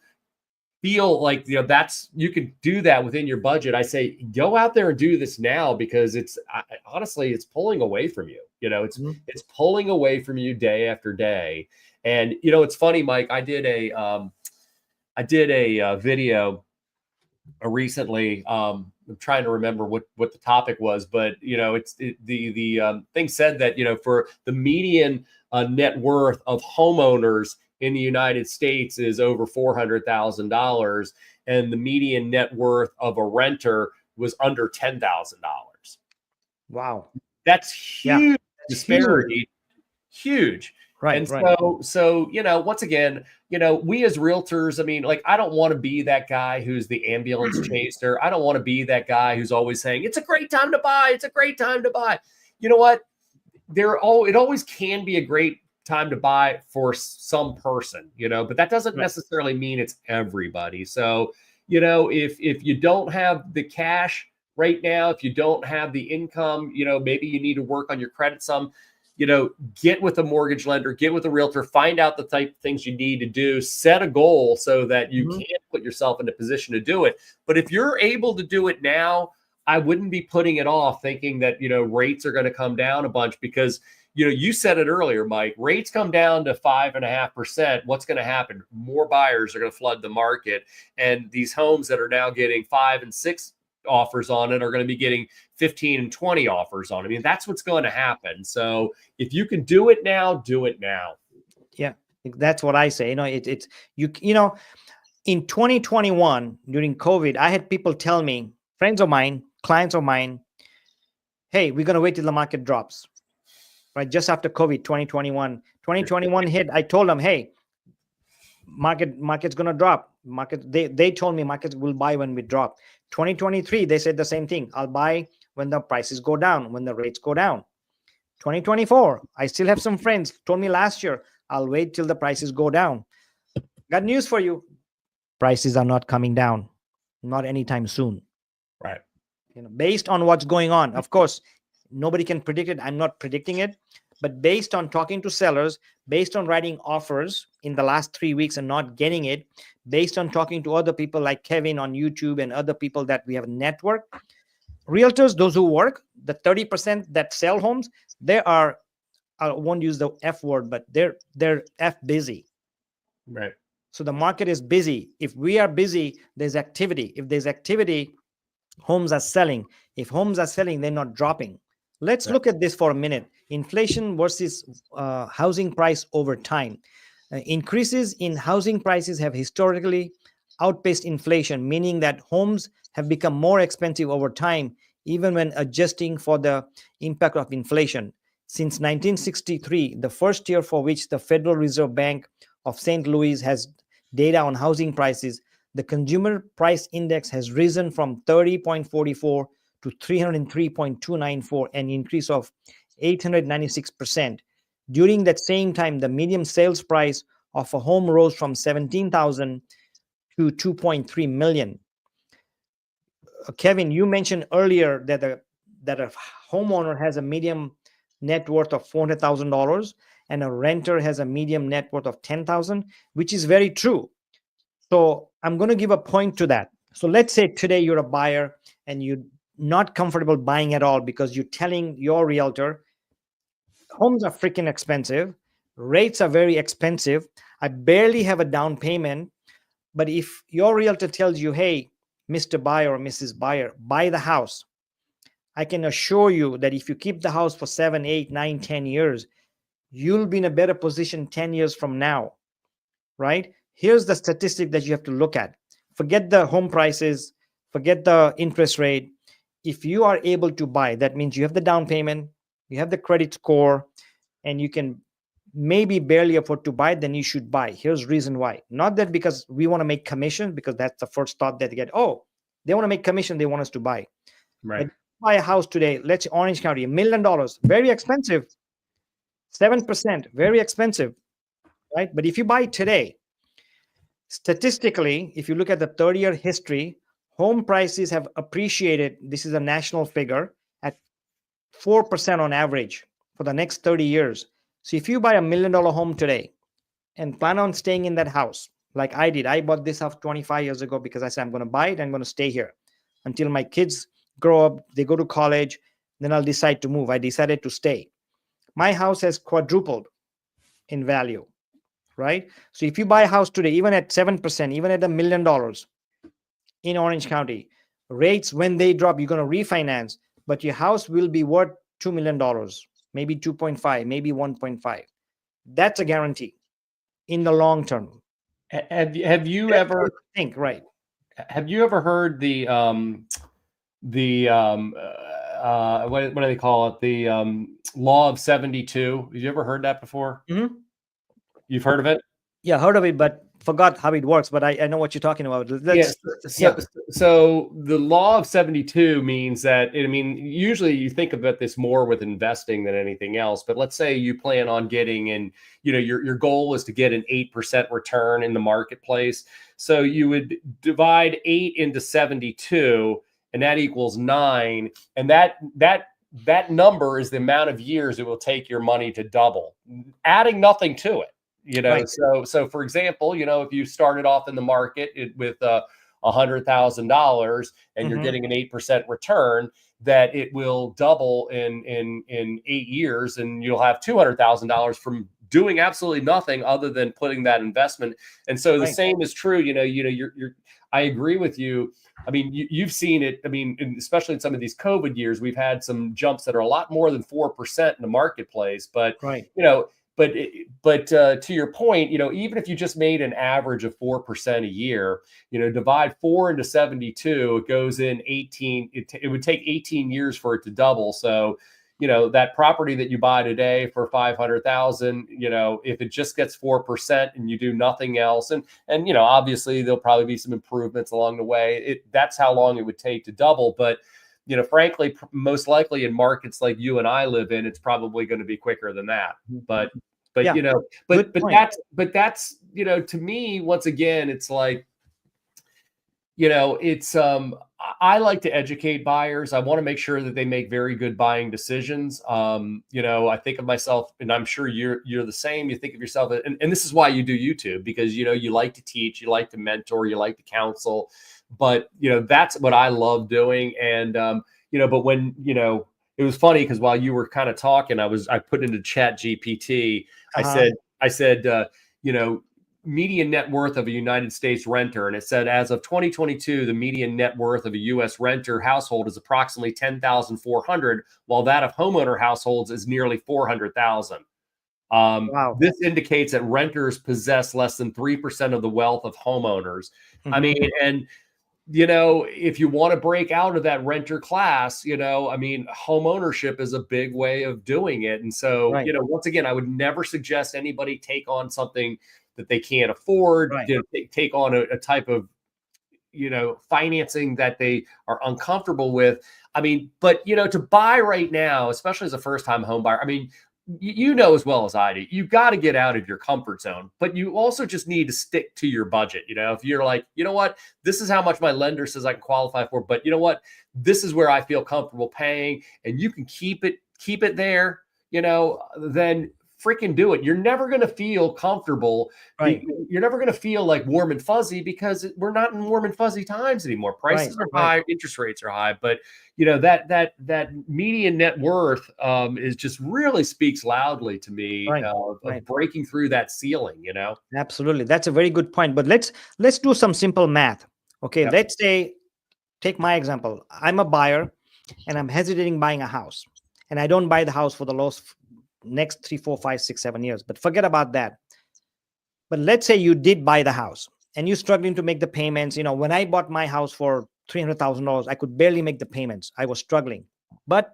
feel like you can do that within your budget, I say go out there and do this now, because honestly it's pulling away from you. It's pulling away from you day after day. And it's funny, Mike. I did a video recently. I'm trying to remember what the topic was, but the thing said that for the median net worth of homeowners in the United States is over $400,000, and the median net worth of a renter was under $10,000. Wow, that's huge disparity. Huge. Right. And so, once again, we as realtors, I mean, like, I don't want to be that guy who's the ambulance chaser. I don't want to be that guy who's always saying, it's a great time to buy. It's a great time to buy. You know what? It always can be a great time to buy for some person, but that doesn't necessarily mean it's everybody. So, if you don't have the cash right now, if you don't have the income, maybe you need to work on your credit some. Get with a mortgage lender, get with a realtor, find out the type of things you need to do, set a goal so that you can put yourself in a position to do it. But if you're able to do it now, I wouldn't be putting it off thinking that, rates are going to come down a bunch, because, you said it earlier, Mike, rates come down to 5.5%. What's going to happen? More buyers are going to flood the market. And these homes that are now getting 5 and 6 offers on it are going to be getting 15 and 20 offers on it. I mean, that's what's going to happen. So if you can do it now, do it now. Yeah, that's what I say. It's in 2021 during COVID, I had people tell me, friends of mine, clients of mine, hey, we're going to wait till the market drops. Right? Just after COVID, 2021 hit, I told them, hey, market's going to drop. They told me markets will buy when we drop. 2023, they said the same thing. I'll buy when the prices go down, when the rates go down. 2024, I still have some friends told me last year, I'll wait till the prices go down. Got news for you. Prices are not coming down, not anytime soon. Right. Based on what's going on. Of course, nobody can predict it. I'm not predicting it, But based on talking to sellers, based on writing offers in the last 3 weeks and not getting it, based on talking to other people like Kevin on YouTube and other people that we have network, realtors, those who work, the 30% that sell homes, they are, I won't use the F word, but they're F busy. Right. So the market is busy. If we are busy, there's activity. If there's activity, homes are selling. If homes are selling, they're not dropping. Let's look at this for a minute. Inflation versus housing price over time. Increases in housing prices have historically outpaced inflation, meaning that homes have become more expensive over time, even when adjusting for the impact of inflation. Since 1963, the first year for which the Federal Reserve Bank of St. Louis has data on housing prices, the consumer price index has risen from 30.44 to 303.294, an increase of 896%. During that same time, the median sales price of a home rose from 17,000 to 2.3 million. Kevin, you mentioned earlier that a homeowner has a median net worth of $400,000 and a renter has a median net worth of 10,000, which is very true. So I'm going to give a point to that. So let's say today you're a buyer and you're not comfortable buying at all because you're telling your realtor, homes are freaking expensive, rates are very expensive, I barely have a down payment. But if your realtor tells you, hey, Mr. Buyer or Mrs. Buyer, buy the house, I can assure you that if you keep the house for 7, 8, 9, 10 years, you'll be in a better position 10 years from now, right? Here's the statistic that you have to look at. Forget the home prices, forget the interest rate. If you are able to buy, that means you have the down payment, you have the credit score, and you can maybe barely afford to buy, then you should buy. Here's reason why. Not that because we want to make commission, because that's the first thought that they get. Oh, they want to make commission, they want us to buy. Right. But buy a house today, let's say Orange County, $1 million, very expensive. 7%, very expensive, right? But if you buy today, statistically, if you look at the 30-year history, home prices have appreciated, this is a national figure, at 4% on average for the next 30 years. So if you buy $1 million home today and plan on staying in that house, like I did, I bought this house 25 years ago because I said, I'm going to buy it, I'm going to stay here until my kids grow up, they go to college, then I'll decide to move. I decided to stay. My house has quadrupled in value, right? So if you buy a house today, even at 7%, even at $1 million in Orange County, rates, when they drop, you're going to refinance, but your house will be worth $2 million, maybe 2.5, maybe 1.5. That's a guarantee in the long term. Have you ever think, right? Have you ever heard the what do they call it? The law of 72. Have you ever heard that before? Mm-hmm. You've heard of it? Yeah, heard of it, but forgot how it works. But I know what you're talking about. Yes. So the law of 72 means that, I mean, usually you think about this more with investing than anything else. But let's say you plan on getting in, you know, your goal is to get an 8% return in the marketplace. So you would divide 8 into 72, and that equals 9. And that number is the amount of years it will take your money to double, adding nothing to it. You know, Right. so for example, you know, if you started off in the market with $100,000 and you're getting an 8% return, that it will double in 8 years, and you'll have $200,000 from doing absolutely nothing other than putting that investment. And so the same is true. You're I agree with you. I mean, you've seen it. I mean, especially in some of these COVID years, we've had some jumps that are a lot more than 4% in the marketplace. But you know. But to your point, you know, even if you just made an average of 4% a year, you know, divide 4 into 72, it goes in 18. It would take 18 years for it to double. So, you know, that property that you buy today for 500,000, you know, if it just gets 4% and you do nothing else, and you know, obviously there'll probably be some improvements along the way. That's how long it would take to double. But you know, frankly, most likely in markets like you and I live in, it's probably going to be quicker than that. But Yeah, you know, but that's, you know, to me, once again, it's like, it's I like to educate buyers. I want to make sure that they make very good buying decisions. I think of myself, and I'm sure you're the same. You think of yourself, and this is why you do YouTube, because you like to teach, you like to mentor, you like to counsel. But that's what I love doing. And but when it was funny because while you were kind of talking, I put into Chat GPT. I said, median net worth of a United States renter. And it said, as of 2022, the median net worth of a U.S. renter household is approximately 10,400, while that of homeowner households is nearly 400,000. Wow. This indicates that renters possess less than 3% of the wealth of homeowners. I mean, and if you want to break out of that renter class, home ownership is a big way of doing it. And so, once again, I would never suggest anybody take on something that they can't afford, take on a type of, financing that they are uncomfortable with. I mean, but, to buy right now, especially as a first-time home buyer, I mean, as well as I do, you've got to get out of your comfort zone, but you also just need to stick to your budget. If you're like, what, this is how much my lender says I can qualify for, but what, this is where I feel comfortable paying, and you can keep it there, then freaking do it. You're never going to feel comfortable. You're never going to feel like warm and fuzzy, because we're not in warm and fuzzy times anymore. Prices are high, interest rates are high, but that median net worth is just really speaks loudly to me of breaking through that ceiling. Absolutely, that's a very good point. But let's do some simple math. Okay, let's say, take my example. I'm a buyer, and I'm hesitating buying a house, and I don't buy the house for the next 3, 4, 5, 6, 7 years. But forget about that. But let's say you did buy the house, and you're struggling to make the payments. When I bought my house for $300,000, I could barely make the payments. I was struggling. But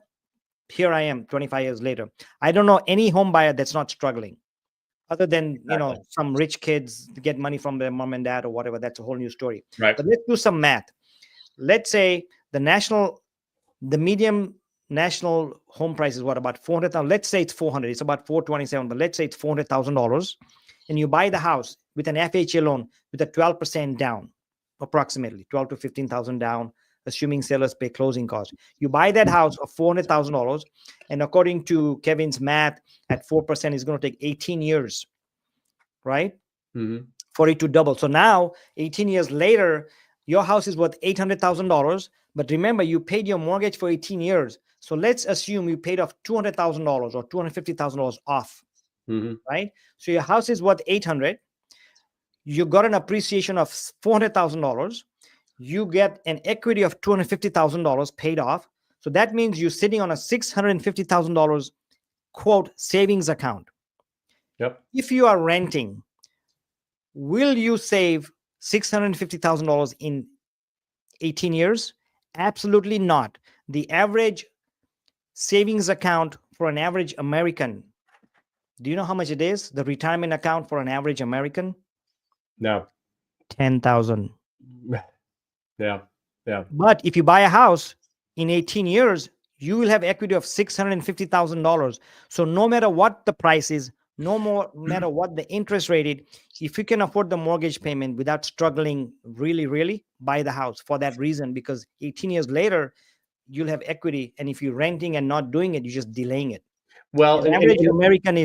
here I am 25 years later. I don't know any home buyer that's not struggling, other than some rich kids get money from their mom and dad or whatever. That's a whole new story. But let's do some math. Let's say the medium national home price is what, about 400,000. Let's say it's 400. It's about 427, but let's say it's $400,000, and you buy the house with an FHA loan with a 12% down, approximately 12 to 15,000 down, assuming sellers pay closing costs. You buy that house for $400,000, and according to Kevin's math, at 4%, it's going to take 18 years, right? For it to double. So now, 18 years later, your house is worth $800,000. But remember, you paid your mortgage for 18 years. So let's assume you paid off $200,000 or $250,000 off, right? So your house is worth $800,000. You got an appreciation of $400,000. You get an equity of $250,000 paid off. So that means you're sitting on a $650,000 quote savings account. If you are renting, will you save $650,000 in 18 years? Absolutely not. The average savings account for an average American, do you know how much it is? The retirement account for an average American? No. 10,000. Yeah. But if you buy a house in 18 years, you will have equity of $650,000. So no matter what the price is, matter what the interest rate is, if you can afford the mortgage payment without struggling, really buy the house for that reason, because 18 years later, you'll have equity. And if you're renting and not doing it, you're just delaying it. Well, the average American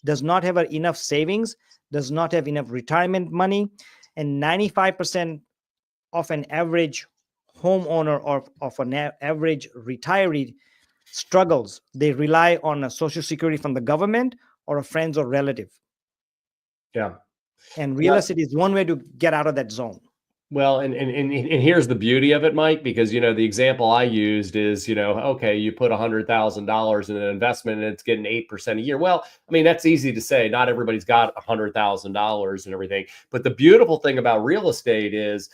does not have enough savings, does not have enough retirement money, and 95% of an average homeowner or of an average retiree struggles. They rely on a social security from the government or a friend or relative. And real estate is one way to get out of that zone. Well, and here's the beauty of it, Mike, because, the example I used is, okay, you put $100,000 in an investment and it's getting 8% a year. Well, I mean, that's easy to say. Not everybody's got $100,000 and everything. But the beautiful thing about real estate is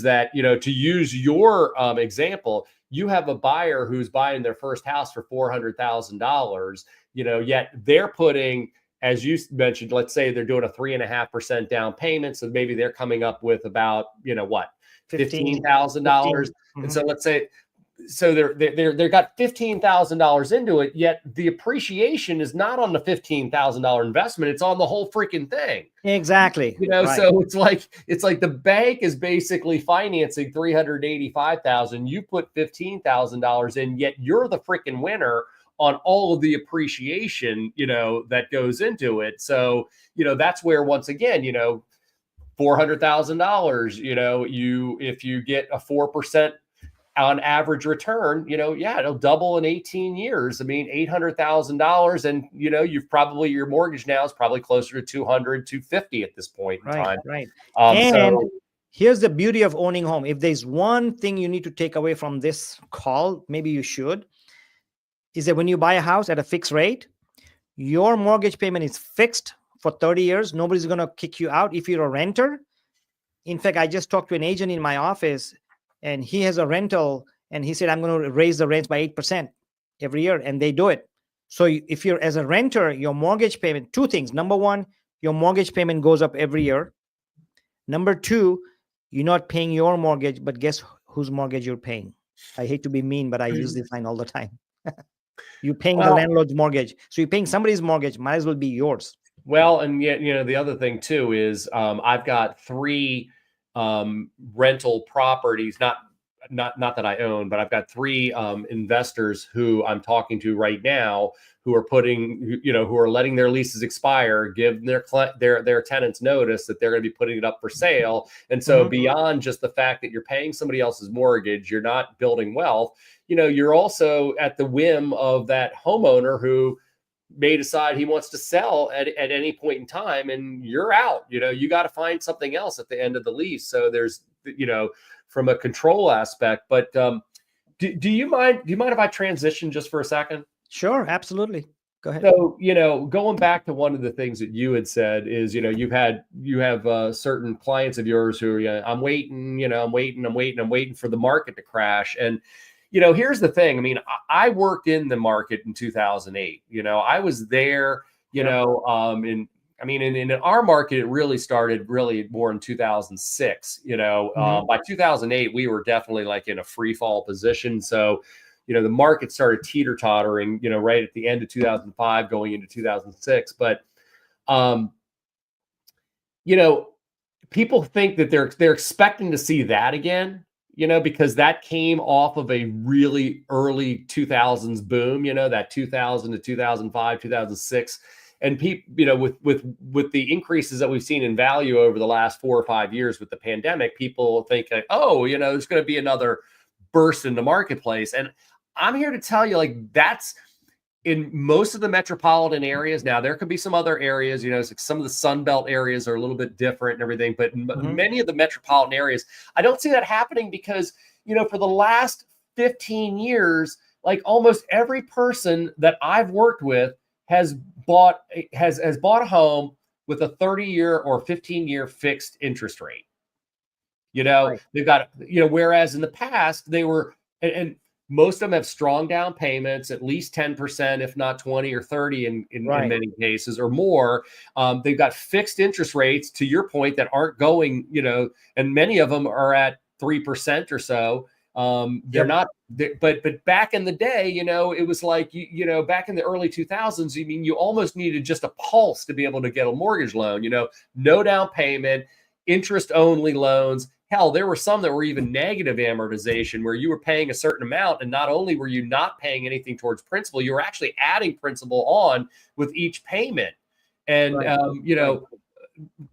that, to use your example, you have a buyer who's buying their first house for $400,000, yet they're putting, as you mentioned, let's say they're doing a 3.5% down payment. So maybe they're coming up with about, $15,000. And so let's say so they're got $15,000 into it, yet the appreciation is not on the $15,000 investment. It's on the whole freaking thing. Exactly. Right. So it's like the bank is basically financing $385,000. You put $15,000 in, yet you're the freaking winner on all of the appreciation, that goes into it. So, that's where, once again, $400,000, if you get a 4% on average return, it'll double in 18 years. I mean, $800,000, and your mortgage now is probably closer to 200, 250 at this point in time. Right. And so here's the beauty of owning home. If there's one thing you need to take away from this call, maybe you should, is that when you buy a house at a fixed rate, your mortgage payment is fixed for 30 years. Nobody's going to kick you out if you're a renter. In fact, I just talked to an agent in my office, and he has a rental, and he said, I'm going to raise the rents by 8% every year, and they do it. So if you're as a renter, your mortgage payment, two things. Number one, your mortgage payment goes up every year. Number two, you're not paying your mortgage, but guess whose mortgage you're paying? I hate to be mean, but I use this line all the time. You're paying the landlord's mortgage. So you're paying somebody's mortgage, might as well be yours. Well, and yet, the other thing too is I've got 3 rental properties, not that I own, but I've got 3 investors who I'm talking to right now who are who are letting their leases expire, give their tenants notice that they're going to be putting it up for sale. And so beyond just the fact that you're paying somebody else's mortgage, you're not building wealth. You're also at the whim of that homeowner who may decide he wants to sell at any point in time, and you're out. You got to find something else at the end of the lease. So there's, from a control aspect. But do you mind if I transition just for a second? Sure, absolutely. Go ahead. So, going back to one of the things that you had said is, you have certain clients of yours who are, I'm waiting for the market to crash. And here's the thing. I mean, I worked in the market in 2008. I was there, in our market, it really started more in 2006. By 2008, we were definitely like in a free fall position. So, the market started teeter-tottering, right at the end of 2005, going into 2006. But, people think that they're expecting to see that again. Because that came off of a really early 2000s boom, that 2000 to 2005, 2006. And people, with the increases that we've seen in value over the last 4 or 5 years with the pandemic, people think like, there's going to be another burst in the marketplace. And I'm here to tell you, like, that's in most of the metropolitan areas. Now, there could be some other areas, like some of the Sun Belt areas are a little bit different and everything, but many of the metropolitan areas, I don't see that happening because, for the last 15 years, like almost every person that I've worked with has bought a home with a 30-year or 15-year fixed interest rate. Right. They've got, whereas in the past they were, and most of them have strong down payments, at least 10%, if not 20 or 30 in many cases or more. They've got fixed interest rates, to your point, that aren't going, and many of them are at 3% or so. They're not, but back in the day, it was like, back in the early 2000s, you almost needed just a pulse to be able to get a mortgage loan, no down payment, interest only loans. Hell, there were some that were even negative amortization where you were paying a certain amount. And not only were you not paying anything towards principal, you were actually adding principal on with each payment. And,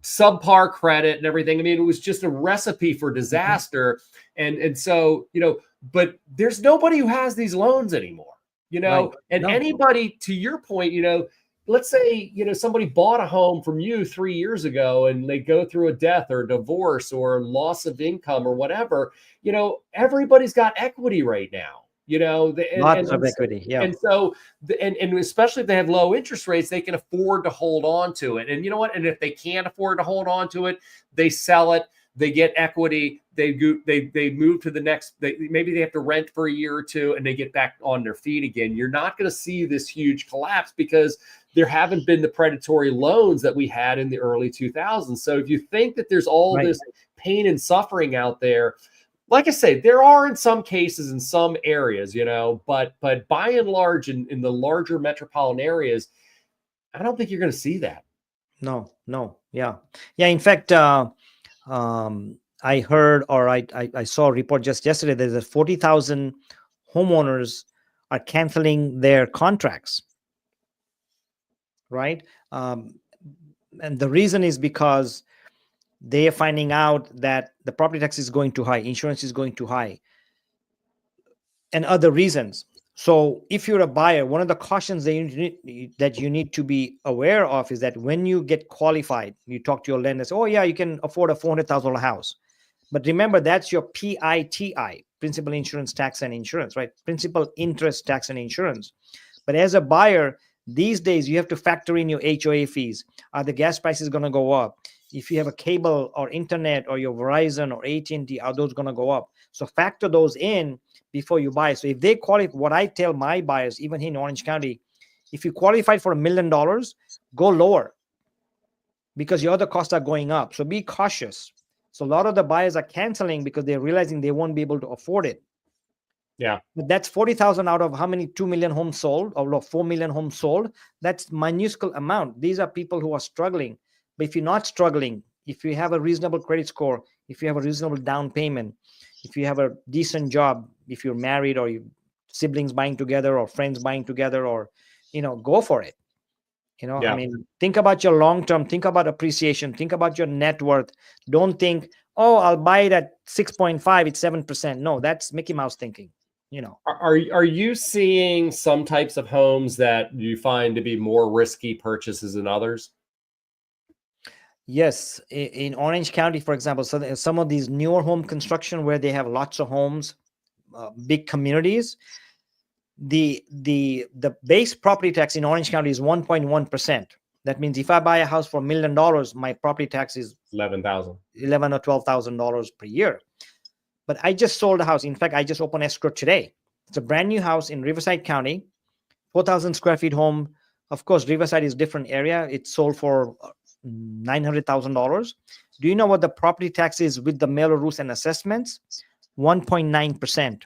subpar credit and everything. I mean, it was just a recipe for disaster. And so, but there's nobody who has these loans anymore, anybody, to your point, let's say, somebody bought a home from you 3 years ago and they go through a death or a divorce or loss of income or whatever, everybody's got equity right now, lots of equity. Yeah. And so, and especially if they have low interest rates, they can afford to hold on to it. And you know what? And if they can't afford to hold on to it, they sell it. They get equity. They move to the next. Maybe they have to rent for a year or two, and they get back on their feet again. You're not going to see this huge collapse because there haven't been the predatory loans that we had in the early 2000s. So if you think that there's all this pain and suffering out there, like I say, there are in some cases in some areas, but by and large, in the larger metropolitan areas, I don't think you're going to see that. No, yeah. In fact, I heard, or I saw a report just yesterday. There's a 40,000 homeowners are canceling their contracts, right? And the reason is because they are finding out that the property tax is going too high, insurance is going too high, and other reasons. So if you're a buyer, one of the cautions that you need to be aware of is that when you get qualified, you talk to your lender, say, oh yeah, you can afford a $400,000 house. But remember, that's your PITI, principal insurance tax and insurance, right? Principal interest tax and insurance. But as a buyer, these days you have to factor in your HOA fees. Are the gas prices going to go up? If you have a cable or internet or your Verizon or AT&T, are those going to go up? So factor those in before you buy. So if they qualify, what I tell my buyers, even here in Orange County, if you qualified for $1 million, go lower because your other costs are going up. So be cautious. So a lot of the buyers are canceling because they're realizing they won't be able to afford it. Yeah. But that's 40,000 out of how many 2 million homes sold or 4 million homes sold. That's minuscule amount. These are people who are struggling. But if you're not struggling, if you have a reasonable credit score, if you have a reasonable down payment, if you have a decent job, if you're married or you siblings buying together or friends buying together, or go for it. Yeah. I mean, think about your long term, think about appreciation, think about your net worth. Don't think, oh, I'll buy it at 6.5, it's 7%. No, that's Mickey Mouse thinking. Are you seeing some types of homes that you find to be more risky purchases than others? Yes, in Orange County, for example, so some of these newer home construction where they have lots of homes, big communities, the base property tax in Orange County is 1.1%. That means if I buy a house for $1 million, my property tax is $11,000, $11,000 or $12,000 per year. But I just sold a house. In fact, I just opened escrow today. It's a brand new house in Riverside County, 4,000 square feet home. Of course, Riverside is a different area. It's sold for $900,000. Do you know what the property tax is with the mailer roofs and assessments? 1.9%.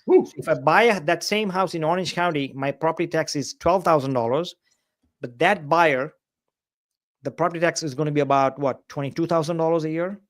So if I buy that same house in Orange County, my property tax is $12,000. But that buyer, the property tax is going to be about what, $22,000 a year?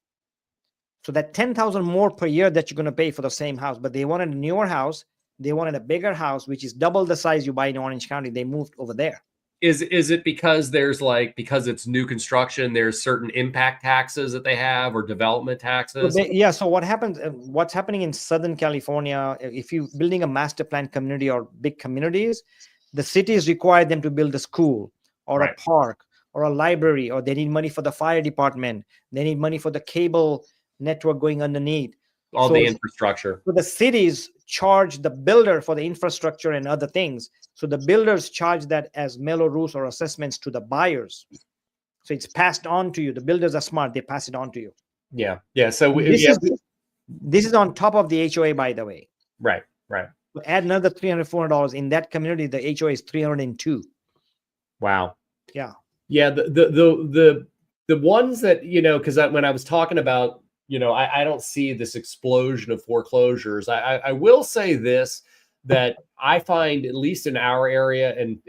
So that $10,000 more per year that you're going to pay for the same house. But they wanted a newer house. They wanted a bigger house, which is double the size you buy in Orange County. They moved over there. Is it because because it's new construction, there's certain impact taxes that they have, or development taxes? So so what happens? What's happening in Southern California? If you're building a master plan community or big communities, the cities require them to build a school or a park or a library, or they need money for the fire department. They need money for the cable network going underneath. All the infrastructure. So the cities charge the builder for the infrastructure and other things. So the builders charge that as mailer roofs or assessments to the buyers. So it's passed on to you. The builders are smart. They pass it on to you. Yeah. So this is on top of the HOA, by the way. Right. So add another $300, $400 in that community. The HOA is $302. Wow. Yeah. The ones that, because when I was talking about, I don't see this explosion of foreclosures. I will say this, that I find, at least in our area, and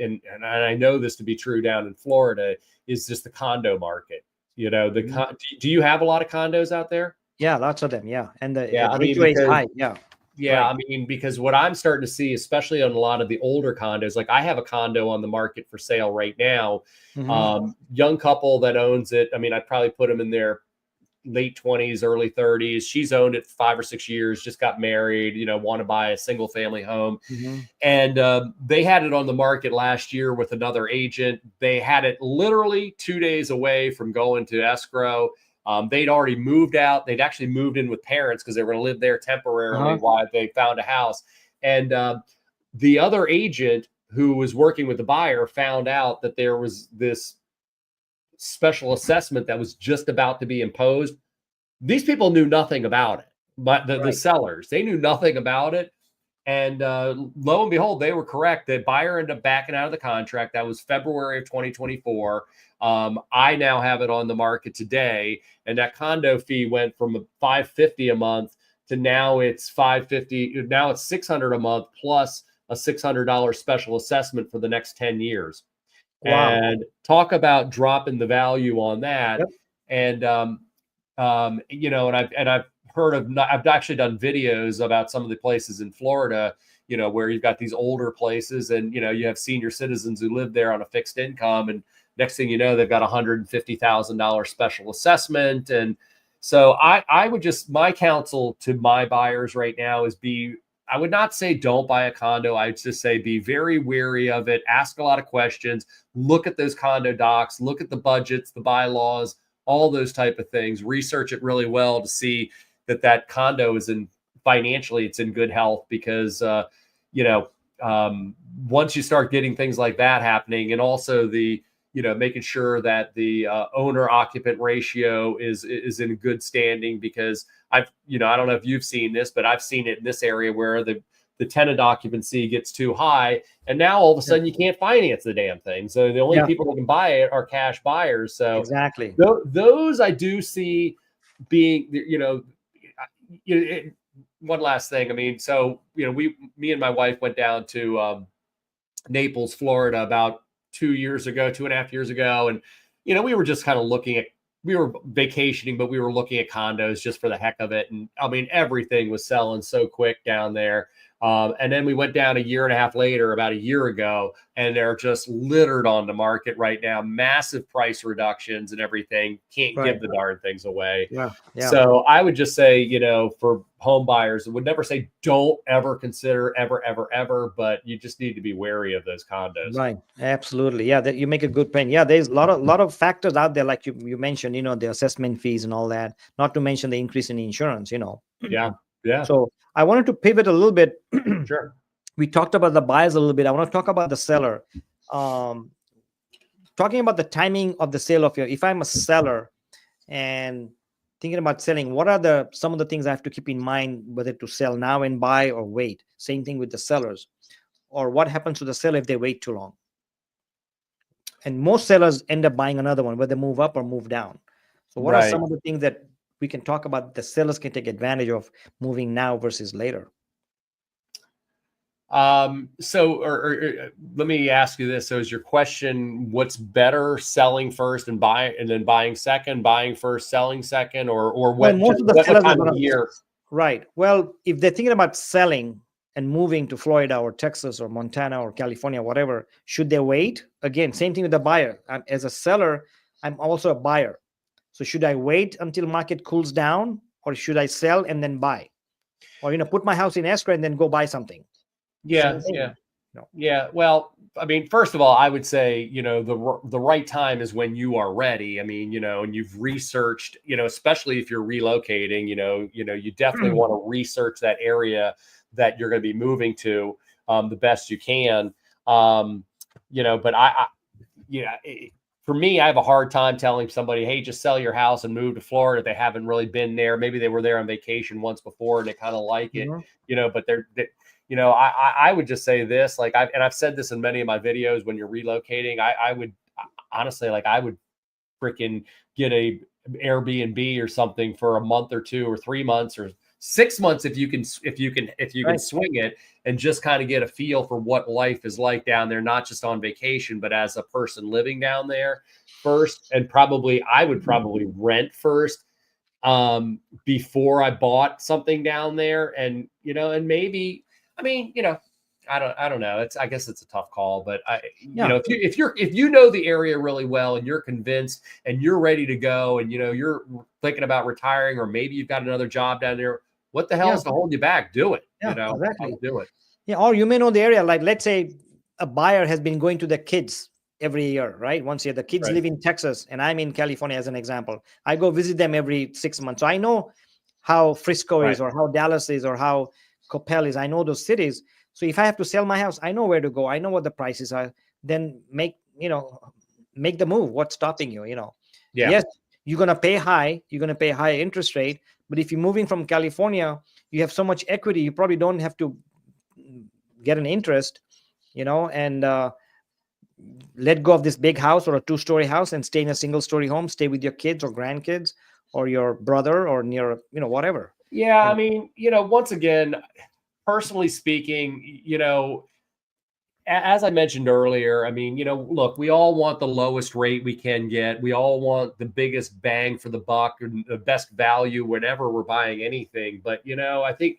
I know this to be true down in Florida, is just the condo market. Do you have a lot of condos out there? Yeah, lots of them. Yeah. And the HOA is high. Yeah. Yeah. Right. I mean, because what I'm starting to see, especially on a lot of the older condos, like I have a condo on the market for sale right now. Mm-hmm. Young couple that owns it. I mean, I'd probably put them in their late 20s, early 30s. She's owned it 5 or 6 years, just got married, want to buy a single family home. Mm-hmm. And they had it on the market last year with another agent. They had it literally 2 days away from going to escrow. They'd already moved out. They'd actually moved in with parents because they were going to live there temporarily while they found a house. And the other agent who was working with the buyer found out that there was this special assessment that was just about to be imposed. These people knew nothing about it, but the sellers, they knew nothing about it. And lo and behold, they were correct. The buyer ended up backing out of the contract. That was February of 2024. I now have it on the market today, and that condo fee went from $550 a month to now it's $550. Now it's $600 a month plus a $600 special assessment for the next 10 years. Wow. And talk about dropping the value on that. Yep. And, I've heard of, I've actually done videos about some of the places in Florida, where you've got these older places and, you have senior citizens who live there on a fixed income. And next thing you know, they've got $150,000 special assessment. And so I would just, my counsel to my buyers right now is I would not say don't buy a condo. I would just say be very wary of it. Ask a lot of questions. Look at those condo docs. Look at the budgets, the bylaws, all those type of things. Research it really well to see that condo is financially it's in good health, because once you start getting things like that happening, and also making sure that the owner occupant ratio is in good standing, because I don't know if you've seen this, but I've seen it in this area where the tenant occupancy gets too high, and now all of a sudden you can't finance the damn thing. So the only people that can buy it are cash buyers. So exactly, those I do see being, one last thing. I mean, so me and my wife went down to Naples, Florida, about 2.5 years ago, and we were just kind of we were vacationing, but we were looking at condos just for the heck of it. And I mean, everything was selling so quick down there. And then we went down 1.5 years later, about a year ago, and they're just littered on the market right now. Massive price reductions and everything. Can't give the darn things away. Yeah. So I would just say, for home buyers, I would never say don't ever consider ever, but you just need to be wary of those condos. Right. Absolutely. Yeah. You make a good point. Yeah. There's a lot of factors out there, like you mentioned, the assessment fees and all that, not to mention the increase in insurance, Yeah. So I wanted to pivot a little bit. Sure. We talked about the buyers a little bit. I want to talk about the seller. Talking about the timing of the sale if I'm a seller and thinking about selling, what are some of the things I have to keep in mind, whether to sell now and buy or wait? Same thing with the sellers. Or what happens to the seller if they wait too long? And most sellers end up buying another one, whether they move up or move down. So what are some of the things that we can talk about the sellers can take advantage of moving now versus later? So let me ask you this. So is your question, what's better, selling first and then buying second, buying first, selling second, or what, most of the sellers time of year? Right. Well, if they're thinking about selling and moving to Florida or Texas or Montana or California, whatever, should they wait? Again, same thing with the buyer. As a seller, I'm also a buyer. So should I wait until market cools down, or should I sell and then buy? Or, put my house in escrow and then go buy something? Yeah. Well, I mean, first of all, I would say, the right time is when you are ready. I mean, and you've researched, especially if you're relocating, you definitely want to research that area that you're going to be moving to the best you can. But for me, I have a hard time telling somebody, hey, just sell your house and move to Florida. They haven't really been there. Maybe they were there on vacation once before and they kind of like it, but I would just say this, like I've said this in many of my videos, when you're relocating, I would honestly, I would freaking get a Airbnb or something for a month or 2 or 3 months or 6 months if you can swing it, and just kind of get a feel for what life is like down there, not just on vacation, but as a person living down there first. And I would probably rent first before I bought something down there. And and maybe, I mean, I don't know. I guess it's a tough call, but if you know the area really well and you're convinced and you're ready to go, and you're thinking about retiring, or maybe you've got another job down there, what the hell is to hold you back? Do it. Exactly. Do it. Yeah. Or you may know the area. Like, let's say a buyer has been going to the kids every year, right? Once a year, the kids live in Texas and I'm in California, as an example. I go visit them every 6 months. So I know how Frisco is, or how Dallas is, or how Coppell is. I know those cities. So if I have to sell my house, I know where to go. I know what the prices are. Then make the move. What's stopping you? Yes, you're going to pay high. You're going to pay high interest rate. But if you're moving from California, you have so much equity, you probably don't have to get an interest, and let go of this big house or a 2-story house and stay in a single-story home, stay with your kids or grandkids or your brother or near, whatever. Yeah, I And mean, once again, personally speaking, as I mentioned earlier, I mean, look, we all want the lowest rate we can get. We all want the biggest bang for the buck and the best value whenever we're buying anything. But, I think,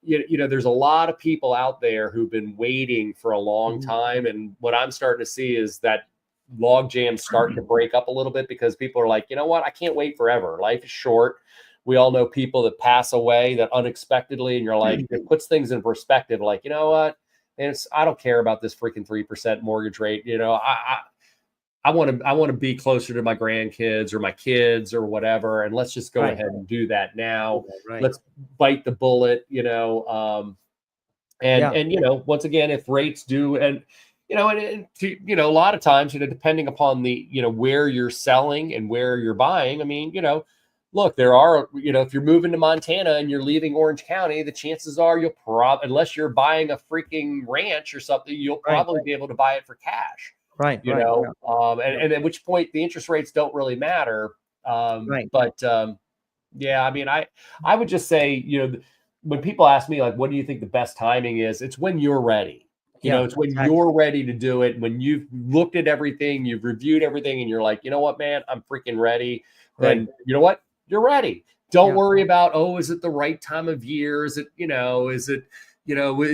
there's a lot of people out there who've been waiting for a long Mhm. time. And what I'm starting to see is that log jam's starting to break up a little bit because people are like, you know what? I can't wait forever. Life is short. We all know people that pass away that unexpectedly, and you're like, it puts things in perspective. Like, you know what? And I don't care about this freaking 3% mortgage rate. I want to be closer to my grandkids or my kids or whatever, and let's just go Right. ahead and do that now. Right. Let's bite the bullet, Yeah. and once again, if rates do, and a lot of times, depending upon the where you're selling and where you're buying. I mean, look, there are, if you're moving to Montana and you're leaving Orange County, the chances are you'll unless you're buying a freaking ranch or something, you'll Right. probably be able to buy it for cash. Right. Right. And at which point the interest rates don't really matter. Right. But yeah, I mean, I would just say, when people ask me like, what do you think the best timing is? It's when you're ready. Yeah. It's when Exactly. you're ready to do it. When you've looked at everything, you've reviewed everything, and you're like, you know what, man, I'm freaking ready. Right. Then you know what, you're ready. Don't Yeah. worry about, oh, is it the right time of year? Is it, do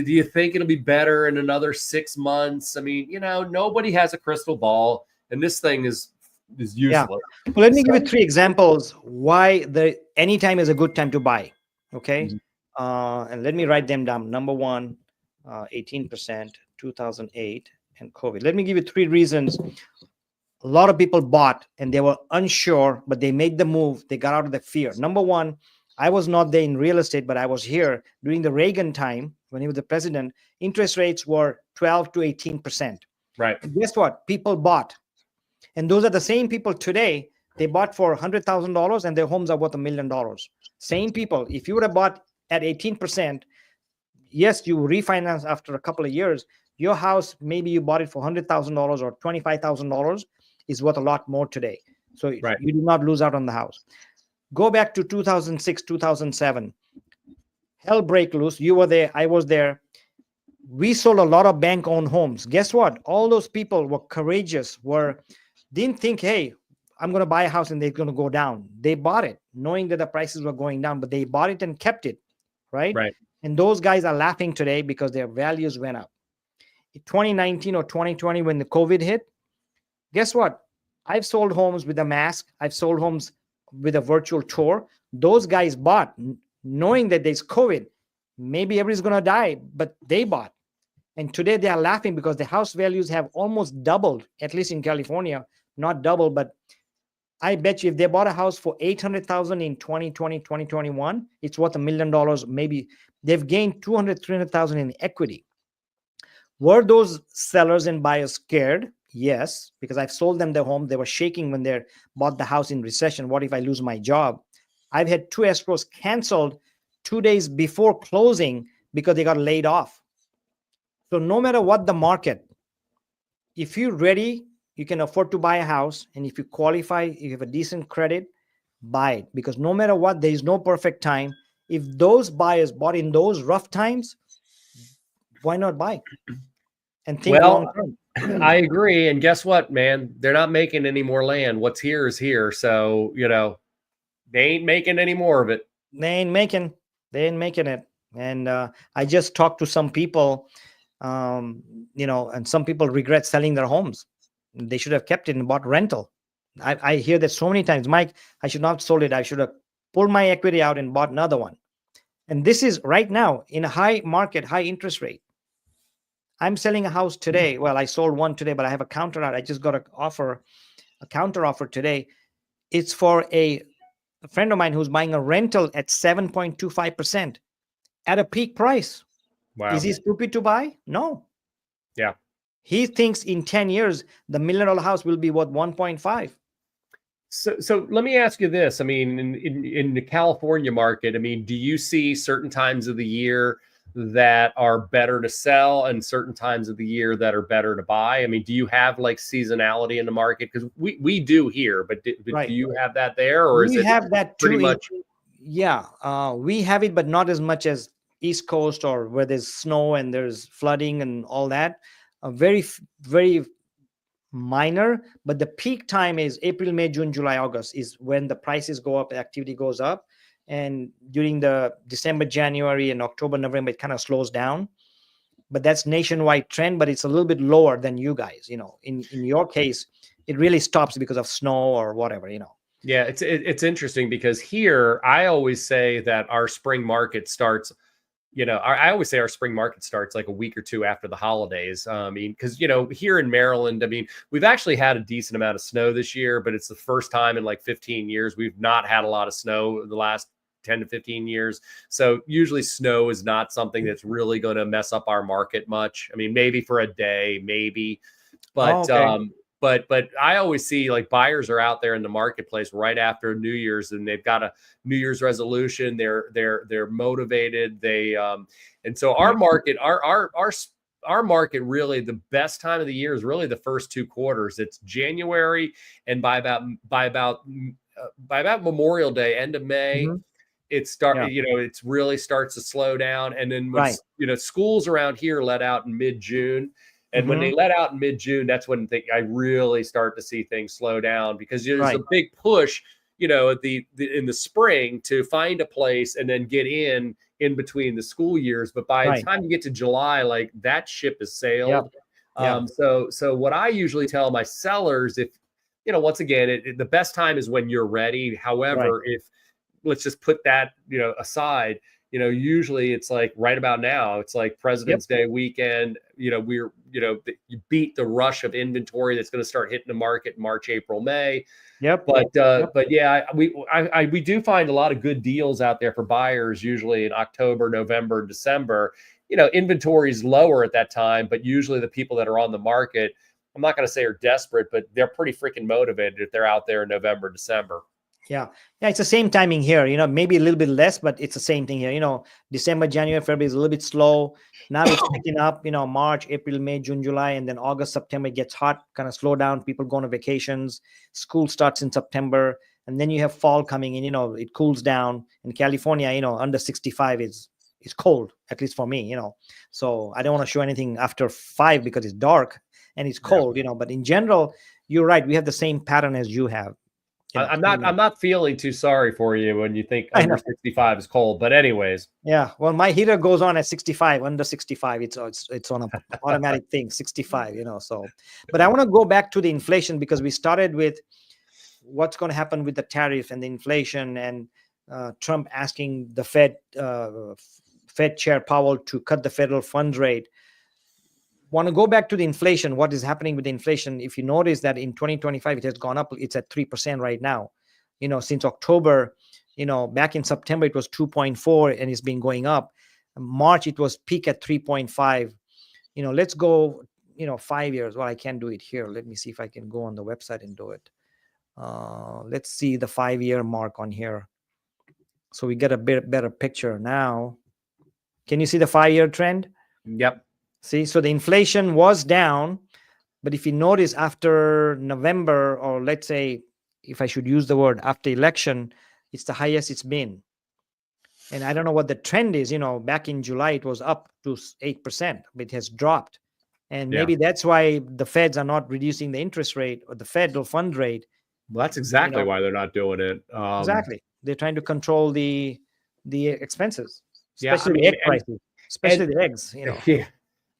you think it'll be better in another 6 months? I mean, nobody has a crystal ball, and this thing is Yeah. useless. Well, let me give you So, 3 examples why the anytime is a good time to buy. Okay. And let me write them down. Number one, 18%, 2008, and COVID. Let me give you 3 reasons. A lot of people bought and they were unsure, but they made the move. They got out of the fear. Number one, I was not there in real estate, but I was here during the Reagan time when he was the president. Interest rates were 12 to 18%. right. And guess what? People bought. And those are the same people today. They bought for $100,000 and their homes are worth $1 million. Same people. If you would have bought at 18%, yes, you refinance after a couple of years. Your house, maybe you bought it for $100,000 or $25,000, is worth a lot more today. So Right. you do not lose out on the house. Go back to 2006, 2007. Hell break loose. You were there. I was there. We sold a lot of bank-owned homes. Guess what? All those people were courageous, didn't think, hey, I'm going to buy a house and they're going to go down. They bought it knowing that the prices were going down, but they bought it and kept it, right? Right. And those guys are laughing today because their values went up. In 2019 or 2020, when the COVID hit, guess what? I've sold homes with a mask. I've sold homes with a virtual tour. Those guys bought knowing that there's COVID. Maybe everybody's going to die, but they bought. And today they are laughing because the house values have almost doubled, at least in California. Not double, but I bet you if they bought a house for $800,000 in 2020, 2021, it's worth $1 million. Maybe they've gained 200, 300,000 in equity. Were those sellers and buyers scared? Yes, because I've sold them their home. They were shaking when they bought the house in recession. What if I lose my job? I've had 2 escrows canceled 2 days before closing because they got laid off. So no matter what the market, if you're ready, you can afford to buy a house. And if you qualify, if you have a decent credit, buy it. Because no matter what, there is no perfect time. If those buyers bought in those rough times, why not buy? And think long Well, term. I agree. And guess what, man? They're not making any more land. What's here is here. So, they ain't making any more of it. They ain't making it. And I just talked to some people, and some people regret selling their homes. They should have kept it and bought rental. I hear that so many times. Mike, I should not have sold it. I should have pulled my equity out and bought another one. And this is right now in a high market, high interest rate. I'm selling a house today. Well, I sold one today, but I have a counter out. I just got a counter offer today. It's for a friend of mine who's buying a rental at 7.25% at a peak price. Wow. Is he stupid to buy? No. Yeah. He thinks in 10 years, the $1 million house will be worth 1.5. So let me ask you this. I mean, in the California market, I mean, do you see certain times of the year that are better to sell and certain times of the year that are better to buy? I mean, do you have like seasonality in the market? Because we do here, but do Right. you have that there, or is We it have that pretty too. much? Yeah, we have it, but not as much as East Coast or where there's snow and there's flooding and all that. Very minor, but the peak time is April, May, June, July, August is when the prices go up, activity goes up. And during the December, January, and October, November, it kind of slows down. But that's nationwide trend, but it's a little bit lower than you guys. In your case, it really stops because of snow or whatever. Yeah, it's interesting because here I always say that our spring market starts. I always say our spring market starts like a week or two after the holidays. I mean, because here in Maryland, I mean, we've actually had a decent amount of snow this year, but it's the first time in like 15 years we've not had a lot of snow in the last 10 to 15 years. So usually snow is not something that's really going to mess up our market much. I mean, maybe for a day, maybe, Oh, but okay. but I always see like buyers are out there in the marketplace right after New Year's, and they've got a New Year's resolution. They're motivated. And so our market, our market, really the best time of the year is really the first two quarters. It's January, and by about Memorial Day, end of May, Hmm. Yeah. it really starts to slow down. And then when Right. schools around here let out in mid-June, and when they Hmm. let out in mid-June, that's when I really start to see things slow down, because there's Right. a big push, at in the spring to find a place and then get in between the school years. But by the Right. time you get to July, like that ship has Yeah. sailed. Yeah. So what I usually tell my sellers, if once again, the best time is when you're ready. Right. However, if let's just put that aside, usually it's like right about now, it's like Yep. President's Day weekend. You beat the rush of inventory that's going to start hitting the market in March, April, May. Yep. Yep. But yeah, we do find a lot of good deals out there for buyers, usually in October, November, December. Inventory is lower at that time, but usually the people that are on the market, I'm not going to say are desperate, but they're pretty freaking motivated if they're out there in November, December. Yeah. Yeah. It's the same timing here, maybe a little bit less, but it's the same thing here. December, January, February is a little bit slow. Now it's picking up, March, April, May, June, July, and then August, September it gets hot, kind of slow down. People go on vacations. School starts in September. And then you have fall coming in, it cools down. In California, under 65 is cold, at least for me. So I don't want to show anything after 5 because it's dark and it's Yeah. cold, but in general, you're right. We have the same pattern as you have. I'm not feeling too sorry for you when you think I know. under 65 is cold. But anyways, Yeah. Well, my heater goes on at 65. Under 65, it's on a automatic thing, 65. So, but I want to go back to the inflation because we started with what's going to happen with the tariff and the inflation, and Trump asking the Fed Chair Powell to cut the federal funds rate. Want to go back to the inflation? What is happening with the inflation? If you notice that in 2025 it has gone up, it's at 3% right now. Since October, back in September it was 2.4 and it's been going up. March it was peak at 3.5. Let's go 5 years. Well, I can't do it here. Let me see if I can go on the website and do it. Let's see the 5-year mark on here, so we get a bit better picture now. Can you see the 5-year trend? yep. See, so the inflation was down, but if you notice after November, or let's say, if I should use the word after election, it's the highest it's been. And I don't know what the trend is. Back in July, it was up to 8%, but it has dropped. And Yeah. maybe that's why the feds are not reducing the interest rate or the federal fund rate. Well, that's exactly why they're not doing it. Exactly. They're trying to control the expenses, Yeah, I especially the mean, egg prices, especially and the eggs. yeah,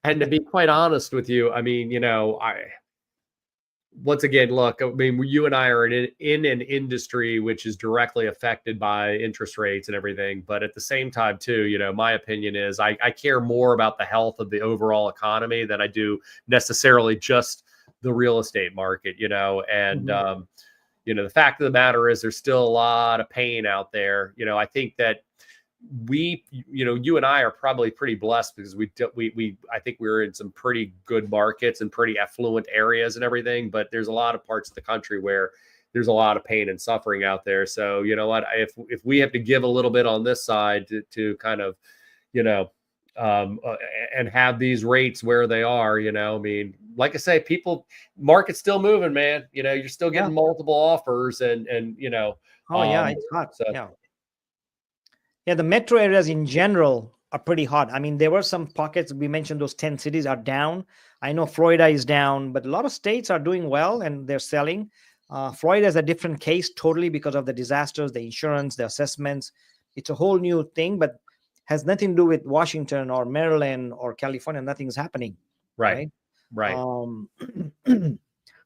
and to be quite honest with you, I mean, I once again, look, I mean, you and I are in an industry which is directly affected by interest rates and everything. But at the same time, too, my opinion is I care more about the health of the overall economy than I do necessarily just the real estate market, and, Mhm. the fact of the matter is there's still a lot of pain out there. I think that you and I are probably pretty blessed because I think we're in some pretty good markets and pretty affluent areas and everything, but there's a lot of parts of the country where there's a lot of pain and suffering out there. So you know what, if we have to give a little bit on this side to kind of, you know and have these rates where they are, I mean, like I say, market's still moving, man. You're still Yeah. getting multiple offers, and Oh, yeah. It's hot. so Yeah. Yeah, the metro areas in general are pretty hot. I mean, there were some pockets. We mentioned those 10 cities are down. I know Florida is down, but a lot of states are doing well and they're selling. Florida is a different case totally because of the disasters, the insurance, the assessments. It's a whole new thing, but has nothing to do with Washington or Maryland or California. Nothing's happening, Right. right? Right. Um,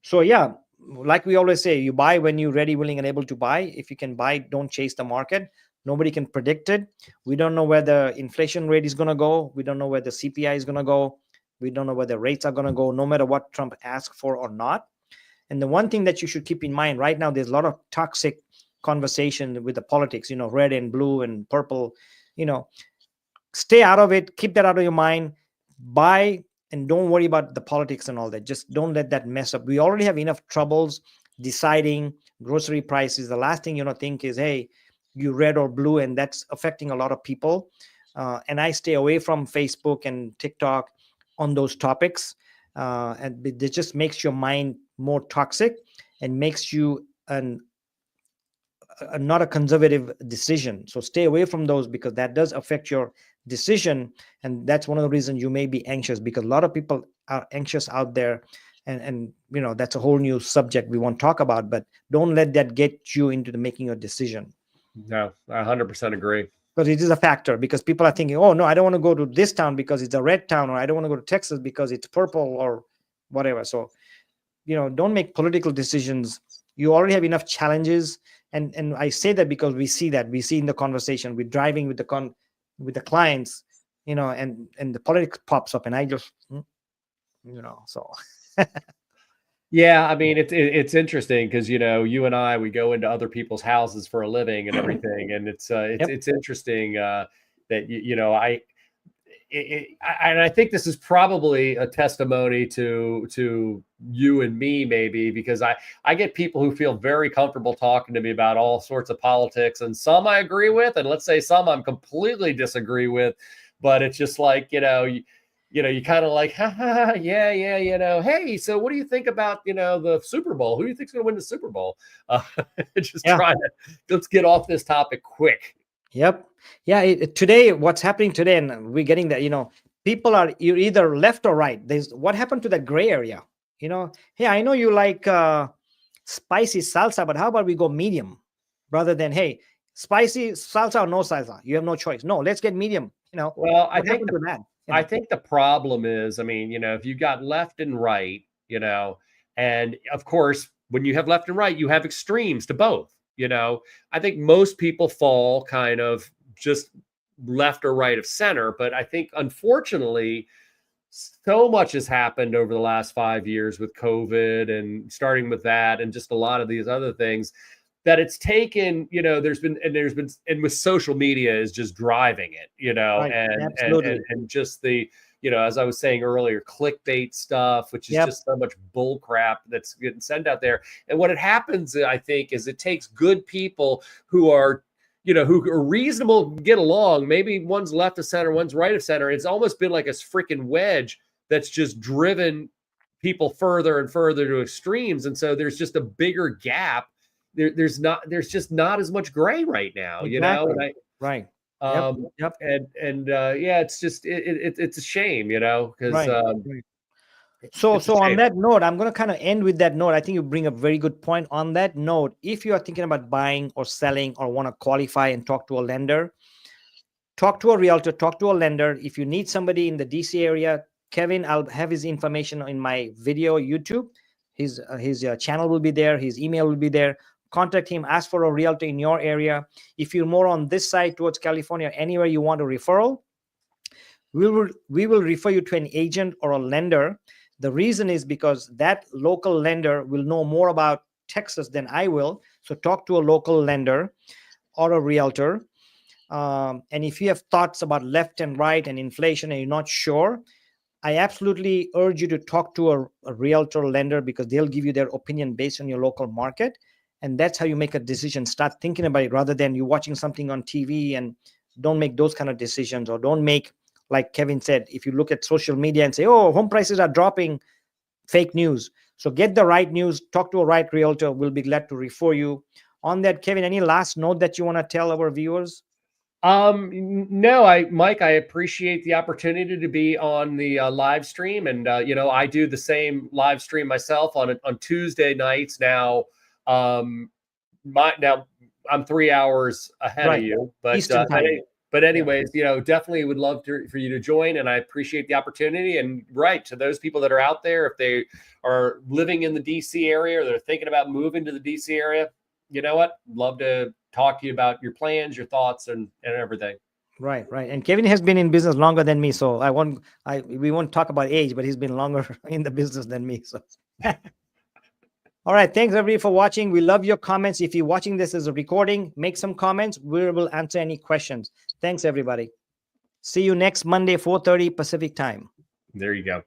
so yeah, like we always say, you buy when you're ready, willing, and able to buy. If you can buy, don't chase the market. Nobody can predict it. We don't know where the inflation rate is going to go. We don't know where the CPI is going to go. We don't know where the rates are going to go, no matter what Trump asks for or not. And the one thing that you should keep in mind right now, there's a lot of toxic conversation with the politics, red and blue and purple. You know, Stay out of it. Keep that out of your mind. Buy and don't worry about the politics and all that. Just don't let that mess up. We already have enough troubles deciding grocery prices. The last thing think is, hey, you red or blue, and that's affecting a lot of people. And I stay away from Facebook and TikTok on those topics, and it just makes your mind more toxic and makes you not a conservative decision. So stay away from those because that does affect your decision, and that's one of the reasons you may be anxious, because a lot of people are anxious out there. And that's a whole new subject we won't talk about, but don't let that get you into the making a decision. No, I 100% agree. Because it is a factor, because people are thinking, oh no, I don't want to go to this town because it's a red town, or I don't want to go to Texas because it's purple, or whatever. So don't make political decisions. You already have enough challenges. And I say that because we see in the conversation, we're driving with the clients, and the politics pops up, and I just so Yeah, I mean it's interesting because you and I, we go into other people's houses for a living and everything, and it's Yep. it's interesting that and I think this is probably a testimony to you and me, maybe, because I get people who feel very comfortable talking to me about all sorts of politics, and some I agree with, and let's say some I'm completely disagree with, but it's just like you kind of like, ha, ha, ha, yeah, hey, so what do you think about the Super Bowl? Who do you think's going to win the Super Bowl? Just Yeah. trying to let's get off this topic quick. Yep. Yeah. Today, what's happening today, and we're getting that, you're either left or right. There's what happened to that gray area. Hey, I know you like spicy salsa, but how about we go medium rather than, hey, spicy salsa or no salsa? You have no choice. No, let's get medium. Well, What happened to that? I think the problem is, I mean, if you got left and right, and of course, when you have left and right, you have extremes to both. I think most people fall kind of just left or right of center, but I think unfortunately, so much has happened over the last 5 years with COVID and starting with that, and just a lot of these other things that it's taken, there's been and with social media is just driving it, Right. and Absolutely. just the, as I was saying earlier, clickbait stuff, which is Yep. just so much bull crap that's getting sent out there. And what it happens, I think, is it takes good people who are, who are reasonable, get along. Maybe one's left of center, one's right of center. It's almost been like a freaking wedge that's just driven people further and further to extremes. And so there's just a bigger gap. There's just not as much gray right now, Exactly. and Right. Yep. Yep. yeah, it's just it's a shame, because Right. Right. So it's a on shame. that note, I'm going to kind of end with that note. I think you bring a very good point. On that note, if you are thinking about buying or selling or want to qualify and talk to a lender, talk to a realtor, talk to a lender. If you need somebody in the DC area, Kevin, I'll have his information in my video YouTube. His channel will be there. His email will be there. Contact him. Ask for a realtor in your area. If you're more on this side towards California, anywhere you want a referral, we will refer you to an agent or a lender. The reason is because that local lender will know more about Texas than I will. So talk to a local lender or a realtor. And if you have thoughts about left and right and inflation and you're not sure, I absolutely urge you to talk to a realtor lender, because they'll give you their opinion based on your local market. And that's how you make a decision. Start thinking about it rather than you watching something on TV, and don't make those kind of decisions, or don't make, like Kevin said, if you look at social media and say, oh, home prices are dropping, fake news. So get the right news, talk to a right realtor. We'll be glad to refer you. On that, Kevin, any last note that you want to tell our viewers? No, Mike, I appreciate the opportunity to be on the live stream, and I do the same live stream myself on Tuesday nights now. Now I'm 3 hours ahead of you, but Eastern time. Anyways, definitely would love for you to join, and I appreciate the opportunity. And to those people that are out there, if they are living in the DC area or they're thinking about moving to the DC area, you know what? Love to talk to you about your plans, your thoughts, and everything. Right. And Kevin has been in business longer than me, so we won't talk about age, but he's been longer in the business than me. So, all right. Thanks everybody for watching. We love your comments. If you're watching this as a recording, make some comments. We will answer any questions. Thanks everybody. See you next Monday, 4:30 Pacific time. There you go.